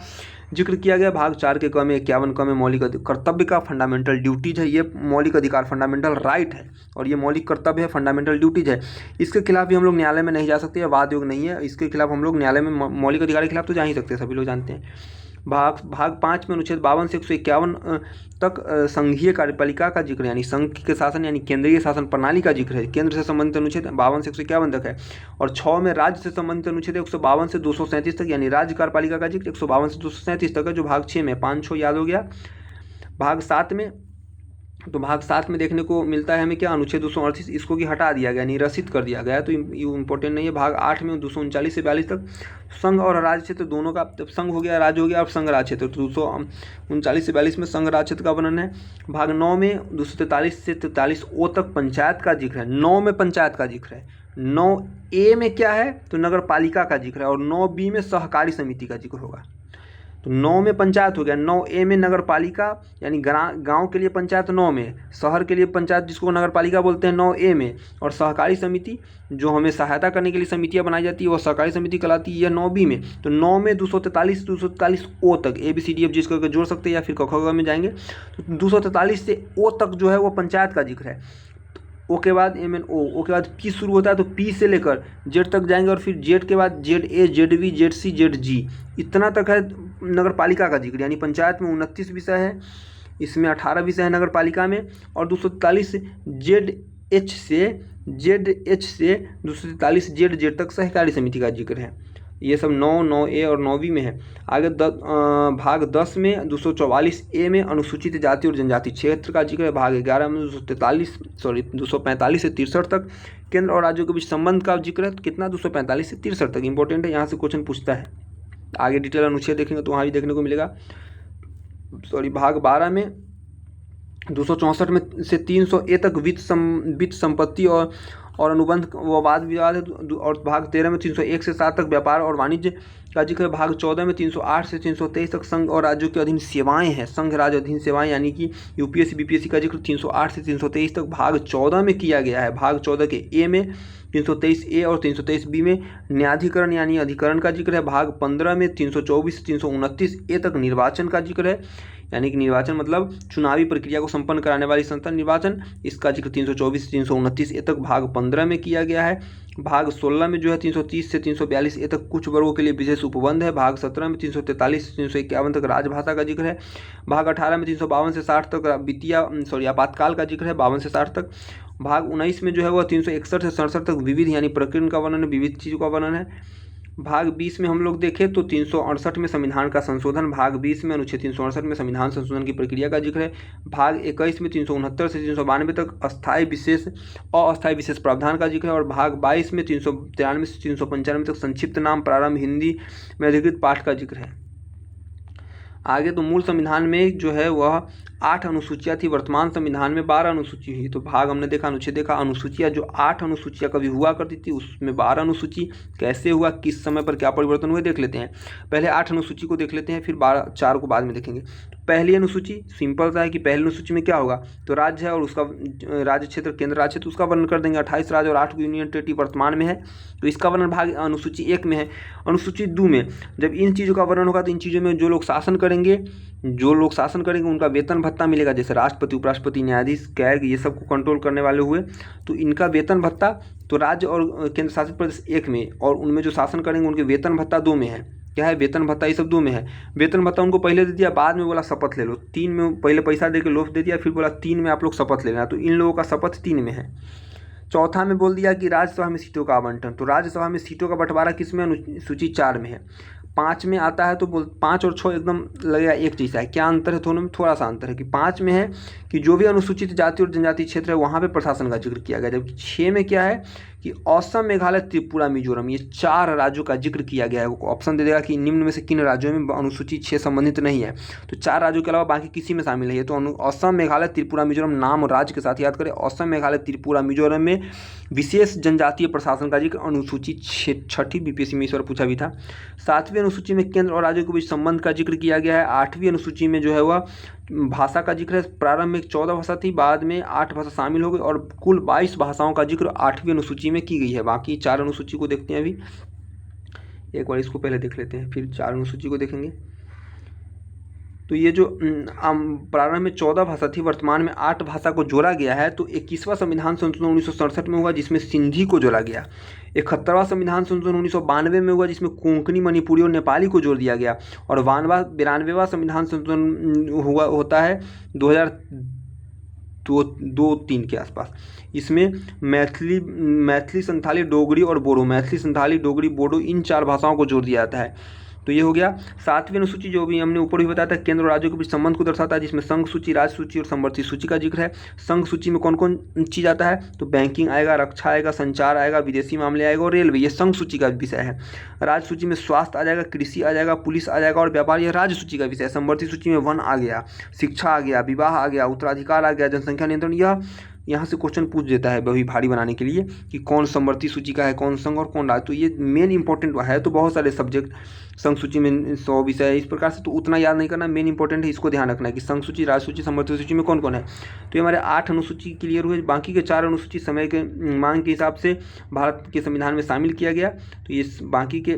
जिक्र किया गया। भाग 4 के क में 51 क में मौलिक कर्तव्य का फंडामेंटल ड्यूटीज है। ये मौलिक अधिकार फंडामेंटल राइट है और ये मौलिक कर्तव्य है, फंडामेंटल ड्यूटीज है। इसके खिलाफ भी हम लोग न्यायालय में नहीं जा सकते, वाद योग नहीं है। इसके खिलाफ हम लोग न्यायालय में मौलिक अधिकार के खिलाफ तो जा ही सकते हैं, सभी लोग जानते हैं। भाग 5 में अनुच्छेद 52 से 151 तक संघीय कार्यपालिका का जिक्र यानी संघ के शासन यानी केंद्रीय शासन प्रणाली का जिक्र है। केंद्र से संबंधित अनुच्छेद 52 से 151 तक है। और 6 में राज्य से संबंधित अनुच्छेद 152 से 237 तक यानी राज्य कार्यपालिका का जिक्र 152 से 237 तक है, जो भाग 6 में 5 याद हो गया। भाग 7 में भाग 7 में देखने को मिलता है हमें क्या? अनुच्छेद 238 इसको कि हटा दिया गया, निरसित कर दिया गया है, तो ये इंपॉर्टेंट नहीं है। भाग 8 में 239 से 42 तक संघ और राज्य क्षेत्र दोनों का, संघ हो गया राज्य हो गया, अब संघ राज्य क्षेत्र, तो 239 से 42 में संघ राज्य क्षेत्र का वर्णन है। भाग 9 में 243 से 43 ओ तक पंचायत का जिक्र है। 9 में पंचायत का जिक्र है। 9 ए में क्या है? तो नगर पालिका का जिक्र है और 9 बी में सहकारी समिति का जिक्र होगा। तो 9 में पंचायत हो गया, 9 ए में नगर पालिका यानी गांव के लिए पंचायत 9 में, शहर के लिए पंचायत जिसको नगर पालिका बोलते हैं 9 ए में, और सहकारी समिति जो हमें सहायता करने के लिए समितियां बनाई जाती है वो सहकारी समिति कहलाती है 9 बी में। तो 9 में 243 ओ तक ABCDF जिसको जोड़ सकते हैं या फिर क ख ग में जाएंगे, तो 243 से ओ तक जो है वो पंचायत का जिक्र है। ओ के बाद MN ओ के बाद पी शुरू होता है, तो पी से लेकर जेड तक जाएंगे और फिर जेड के बाद ZA ZB ZC ZG इतना तक है नगर पालिका का जिक्र, यानी पंचायत में 29 विषय है, इसमें 18 विषय है नगर पालिका में। और 243 ZH से 243 ZZ तक सहकारी समिति का जिक्र है। ये सब 9 ए और 9 बी में है। आगे भाग 10 में 244 ए में अनुसूचित जाति और जनजाति क्षेत्र का जिक्र है। भाग 11 में 245 से 63 तक केंद्र और राज्यों के बीच संबंध का जिक्र है। कितना? 245 से 63 तक, इंपॉर्टेंट है, यहाँ से क्वेश्चन पूछता है। आगे डिटेल अनुच्छेद देखेंगे तो वहाँ भी देखने को मिलेगा। भाग 12 में 264 में से 300 ए तक वित्त संपत्ति और अनुबंध व वाद विवाद है। और भाग 13 में 301 से 7 तक व्यापार और वाणिज्य का जिक्र है। भाग 14 में 308 से 323 तक संघ और राज्यों के अधीन सेवाएं हैं, संघ राज्य अधीन सेवाएं यानी कि UPSC BPSC का जिक्र 308 से 323 तक भाग 14 में किया गया है। भाग 14 के ए में 323 ए और 323 बी में न्यायाधिकरण यानी अधिकरण का जिक्र है। भाग 15 में 324 से 329 ए तक निर्वाचन का जिक्र है, यानी कि निर्वाचन मतलब चुनावी प्रक्रिया को संपन्न कराने वाली संस्था निर्वाचन, इसका जिक्र 324 से 329 ए तक भाग 15 में किया गया है। भाग 16 में जो है 330 से 342 ए तक कुछ वर्गों के लिए विशेष उपबंध है। भाग 17 में 343 से 351 तक राजभाषा का जिक्र है। भाग 18 में 352 से 60 तक आपातकाल का जिक्र है, 52 से 60 तक। भाग 19 में जो है वह 361 से 67 तक विविध यानी प्रकरण का वर्णन है, विविध चीज़ों का वर्णन है। भाग 20 में हम लोग देखें तो 368 में संविधान का संशोधन, भाग 20 में अनुच्छेद 368 में संविधान संशोधन की प्रक्रिया का जिक्र है। भाग 21 में 369 से 392 तक अस्थायी विशेष अस्थायी विशेष प्रावधान का जिक्र है। और भाग 22 में 393 से 395 तक संक्षिप्त नाम प्रारंभ हिंदी में अधिकृत पाठ का जिक्र है। आगे तो मूल संविधान में जो है वह 8 अनुसूचियाँ थी, वर्तमान संविधान में 12 अनुसूची हुई। तो भाग हमने देखा, अनुच्छेद देखा, अनुसूचियाँ जो 8 अनुसूचियाँ कभी हुआ करती थी उसमें 12 अनुसूची कैसे हुआ, किस समय पर क्या परिवर्तन हुए देख लेते हैं। पहले 8 अनुसूची को देख लेते हैं, फिर 4 को बाद में देखेंगे। पहली अनुसूची सिंपल सा है कि पहली अनुसूची में क्या होगा, तो राज्य है और उसका राज्य क्षेत्र केंद्र राज्य क्षेत्र उसका वर्णन कर देंगे। 28 राज्य और 8 यूनियन टेरिटरी वर्तमान में है, तो इसका वर्णन भाग अनुसूची 1 में है। अनुसूची 2 में जब इन चीज़ों का वर्णन होगा तो इन चीज़ों में जो लोग शासन करेंगे उनका वेतन भत्ता मिलेगा, जैसे राष्ट्रपति, उपराष्ट्रपति, न्यायाधीश, कैग, ये सब को कंट्रोल करने वाले हुए, तो इनका वेतन भत्ता तो राज्य और केंद्र शासित प्रदेश 1 में, और उनमें जो शासन करेंगे उनके वेतन भत्ता 2 में है। क्या है, वेतन भत्ता, ये सब 2 में है। वेतन भत्ता उनको पहले दे दिया, बाद में बोला शपथ ले लो। 3 में पहले पैसा दे के लोफ दे दिया, फिर बोला 3 में आप लोग शपथ लेना, तो इन लोगों का शपथ 3 में है। चौथा में बोल दिया कि राज्यसभा में सीटों का आवंटन, तो राज्यसभा में सीटों का बंटवारा किस में, अनुसूची 4 में है। 5 में आता है तो 5 और 6 एकदम लगेगा एक जैसा है। क्या अंतर है दोनों में? थोड़ा सा अंतर है कि 5 में है कि जो भी अनुसूचित जाति और जनजाति क्षेत्र है वहाँ पे प्रशासन का जिक्र किया गया, जबकि 6 में क्या है कि असम, मेघालय, त्रिपुरा, मिजोरम, ये 4 राज्यों का जिक्र किया गया है। ऑप्शन दे देगा कि निम्न में से किन राज्यों में अनुसूची 6 संबंधित नहीं है, तो 4 राज्यों के अलावा बाकी किसी में शामिल नहीं है। तो असम, मेघालय, त्रिपुरा, मिजोरम, नाम और राज्य के साथ याद करें। असम, मेघालय, त्रिपुरा, मिजोरम में विशेष जनजातीय प्रशासन का जिक्र अनुसूची 6ठी, बीपीएससी में इस बार पूछा भी था। 7वीं अनुसूची में केंद्र और राज्यों के बीच संबंध का जिक्र किया गया है। 8वीं अनुसूची में जो है वह भाषा का जिक्र है। प्रारंभ में 14 भाषा थी, बाद में 8 भाषा शामिल हो गई और कुल 22 भाषाओं का जिक्र 8वीं अनुसूची में की गई है। बाकी 4 अनुसूची को देखते हैं। अभी एक बार इसको पहले देख लेते हैं, फिर 4 अनुसूची को देखेंगे। तो ये जो प्रारंभ में 14 भाषा थी, वर्तमान में 8 भाषा को जोड़ा गया है। तो 21वां संविधान संशोधन 1967 में हुआ, जिसमें सिंधी को जोड़ा गया। 71वां संविधान संशोधन 1992 में हुआ, जिसमें कोंकणी, मणिपुरी और नेपाली को जोड़ दिया गया। और 92वां संविधान संशोधन होता है 2002-3 के आसपास। इसमें मैथिली, संथाली, डोगरी और बोडो, मैथिली, संथाली, डोगरी, बोडो, इन 4 भाषाओं को जोड़ दिया जाता है। तो ये हो गया। 7वीं अनुसूची जो भी हमने ऊपर भी बताया था, केंद्र और राज्यों के बीच संबंध को दर्शाता है, जिसमें संघ सूची, राज्य सूची और समवर्ती सूची का जिक्र है। संघ सूची में कौन कौन चीज़ आता है, तो बैंकिंग आएगा, रक्षा आएगा, संचार आएगा, विदेशी मामले आएगा और रेलवे, ये संघ सूची का विषय है। राज्य सूची में स्वास्थ्य आ जाएगा, कृषि आ जाएगा, पुलिस आ जाएगा और व्यापार, यह राज्य सूची का विषय है। समवर्ती सूची में वन आ गया, शिक्षा आ गया, विवाह आ गया, उत्तराधिकार आ गया, जनसंख्या नियंत्रण। यह यहाँ से क्वेश्चन पूछ देता है वही भारी बनाने के लिए कि कौन समवर्ती सूची का है, कौन संघ और कौन राज्य। तो ये मेन इंपॉर्टेंट है। तो बहुत सारे सब्जेक्ट संघ सूची में 100 विषय है इस प्रकार से, तो उतना याद नहीं करना, मेन इंपॉर्टेंट है, इसको ध्यान रखना है कि संघ सूची, राज्य सूची, समवर्ती सूची में कौन कौन है। तो ये हमारे 8 अनुसूची क्लियर हुए। बाकी के 4 अनुसूची समय के मांग के हिसाब से भारत के संविधान में शामिल किया गया। तो ये बाकी के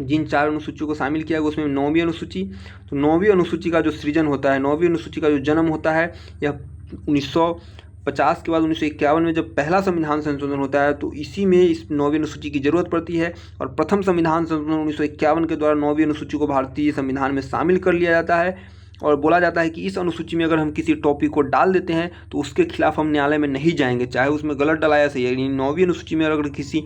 जिन 4 अनुसूचियों को शामिल किया गया उसमें 9वीं अनुसूची। तो 9वीं अनुसूची का जो सृजन होता है, 9वीं अनुसूची का जो जन्म होता है, यह 1950 के बाद 1951 में जब पहला संविधान संशोधन होता है, तो इसी में इस 9वीं अनुसूची की जरूरत पड़ती है। और प्रथम संविधान संशोधन 1951 के द्वारा 9वीं अनुसूची को भारतीय संविधान में शामिल कर लिया जाता है। और बोला जाता है कि इस अनुसूची में अगर हम किसी टॉपिक को डाल देते हैं तो उसके खिलाफ हम न्यायालय में नहीं जाएंगे, चाहे उसमें गलत डलाया सही है। 9वीं अनुसूची में अगर किसी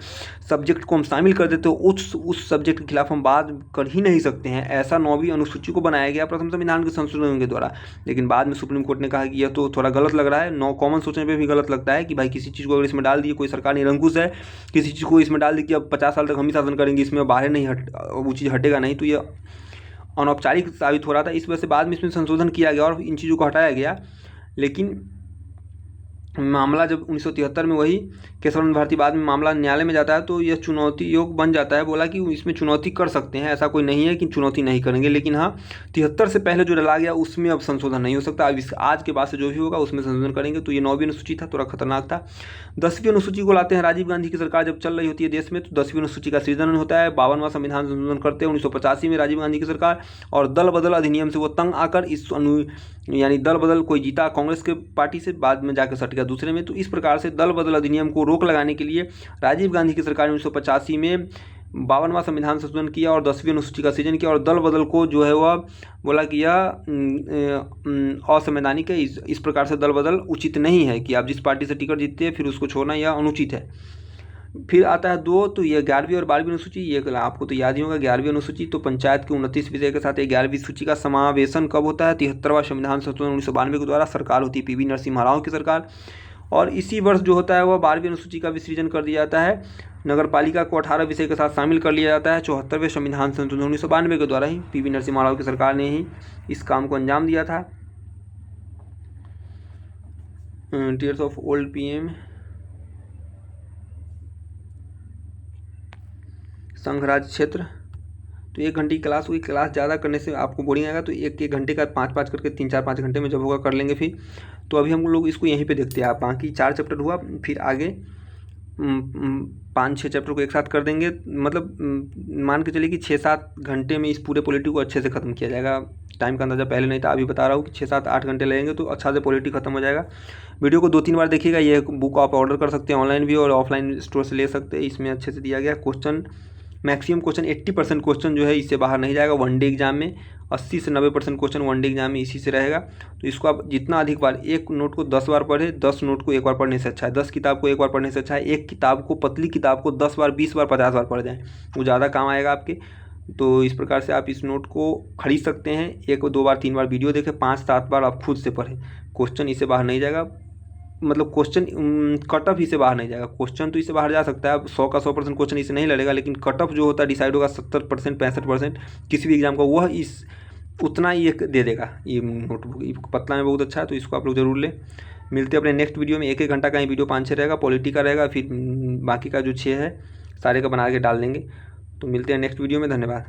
सब्जेक्ट को हम शामिल कर देते हो, उस सब्जेक्ट के खिलाफ हम बात कर ही नहीं सकते हैं। ऐसा 9वीं अनुसूची को बनाया गया प्रथम संविधान के संशोधन के द्वारा। लेकिन बाद में सुप्रीम कोर्ट ने कहा कि यह तो थोड़ा गलत लग रहा है। कॉमन सोचने पर भी गलत लगता है कि भाई किसी चीज़ को अगर इसमें डाल दिए, कोई सरकार निरंकुश है, किसी चीज़ को इसमें डाल दी कि अब 50 साल तक हम ही शासन करेंगे, इसमें बाहर नहीं वो चीज़ हटेगा नहीं, तो यह अनौपचारिक साबित हो रहा था। इस वजह से बाद में इसमें संशोधन किया गया और इन चीज़ों को हटाया गया। लेकिन मामला जब 1973 में वही केशवानंद भारती बाद में मामला न्यायालय में जाता है, तो यह चुनौती योग बन जाता है। बोला कि इसमें चुनौती कर सकते हैं, ऐसा कोई नहीं है कि चुनौती नहीं करेंगे। लेकिन हाँ, 73 से पहले जो डला गया उसमें अब संशोधन नहीं हो सकता। अब आज के बाद से जो भी होगा उसमें संशोधन करेंगे। तो ये 9वीं अनुसूची था, थोड़ा खतरनाक था। 10वीं अनुसूची को लाते हैं। राजीव गांधी की सरकार जब चल रही होती है देश में, तो 10वीं अनुसूची का सृजन होता है। 52वां संविधान संशोधन करते हैं 1985 में राजीव गांधी की सरकार। और दल बदल अधिनियम से वो तंग आकर यानी दल बदल, कोई जीता कांग्रेस के पार्टी से, बाद में जाकर सट गया दूसरे में। तो इस प्रकार से दल बदल अधिनियम को रोक लगाने के लिए राजीव गांधी की सरकार ने 1985 में 52वां संविधान संशोधन किया और 10वीं अनुसूची का सृजन किया। और दल बदल को जो है वह बोला कि यह असंवैधानिक है। इस प्रकार से दल बदल उचित नहीं है कि आप जिस पार्टी से टिकट जीतते हैं फिर उसको छोड़ना, यह अनुचित है। फिर आता है 2, तो ये 11वीं और 12वीं अनुसूची। ये आपको तो याद ही होगा 11वीं अनुसूची, तो पंचायत के 29 विषय के साथ 11वीं सूची का समावेशन कब होता है, 73वां संविधान संशोधन 1992 के द्वारा। सरकार होती है पीवी नरसिम्हा राव की सरकार। और इसी वर्ष जो होता है वह 12वीं अनुसूची का विसर्जन कर दिया जाता है। नगर पालिका को 18 विषय के साथ शामिल कर लिया जाता है। 74वें संविधान संशोधन 1992 के द्वारा ही पीवी नरसिम्हा राव की सरकार ने ही इस काम को अंजाम दिया था। टीयर्स ऑफ ओल्ड पीएम संघ राज्य क्षेत्र। तो 1 घंटे की क्लास हुई। क्लास ज़्यादा करने से आपको बोरिंग आएगा, तो एक घंटे का 5-5 करके 3-4-5 घंटे में जब होगा कर लेंगे फिर। तो अभी हम लोग इसको यहीं पे देखते हैं। आप बाकी 4 चैप्टर हुआ, फिर आगे 5-6 चैप्टर को एक साथ कर देंगे। मतलब मान के चलिए कि 6-7 घंटे में इस पूरे पॉलिटी को अच्छे से ख़त्म किया जाएगा। टाइम का अंदाज़ा पहले नहीं था, अभी बता रहा हूँ कि 6-7-8 घंटे लगेंगे तो अच्छा से पॉलिटी खत्म हो जाएगा। वीडियो को 2-3 बार देखिएगा। ये बुक आप ऑर्डर कर सकते हैं ऑनलाइन भी और ऑफलाइन स्टोर से ले सकते हैं। इसमें अच्छे से दिया गया क्वेश्चन, मैक्सिमम क्वेश्चन 80% क्वेश्चन जो है इससे बाहर नहीं जाएगा। 1 डे एग्जाम में 80 से 90% क्वेश्चन 1 डे एग्जाम में इसी से रहेगा। तो इसको आप जितना अधिक बार, एक नोट को 10 बार पढ़े, 10 नोट को एक बार पढ़ने से अच्छा है, 10 किताब को एक बार पढ़ने से अच्छा है, एक किताब को, पतली किताब को 10 बार, 20 बार, 50 बार पढ़ जाएँ, वो ज़्यादा काम आएगा आपके। तो इस प्रकार से आप इस नोट को खरीद सकते हैं। 1-2 बार 3 बार वीडियो देखें, 5-7 बार आप खुद से पढ़ें, क्वेश्चन इससे बाहर नहीं जाएगा। मतलब क्वेश्चन कट ऑफ इससे बाहर नहीं जाएगा। क्वेश्चन तो इससे बाहर जा सकता है, अब 100 का 100% क्वेश्चन इससे नहीं लड़ेगा, लेकिन कट ऑफ जो होता है डिसाइड होगा 70% 65% किसी भी एग्जाम का, वह इस उतना ही एक दे देगा। ये नोटबुक ये पतला में बहुत अच्छा है, तो इसको आप लोग जरूर लें। मिलते हैं अपने नेक्स्ट वीडियो में। 1-1 घंटा का ही वीडियो 5-6 रहेगा, पॉलिटी का रहेगा, फिर बाकी का जो 6 है सारे का बना के डाल देंगे। तो मिलते हैं नेक्स्ट वीडियो में, धन्यवाद।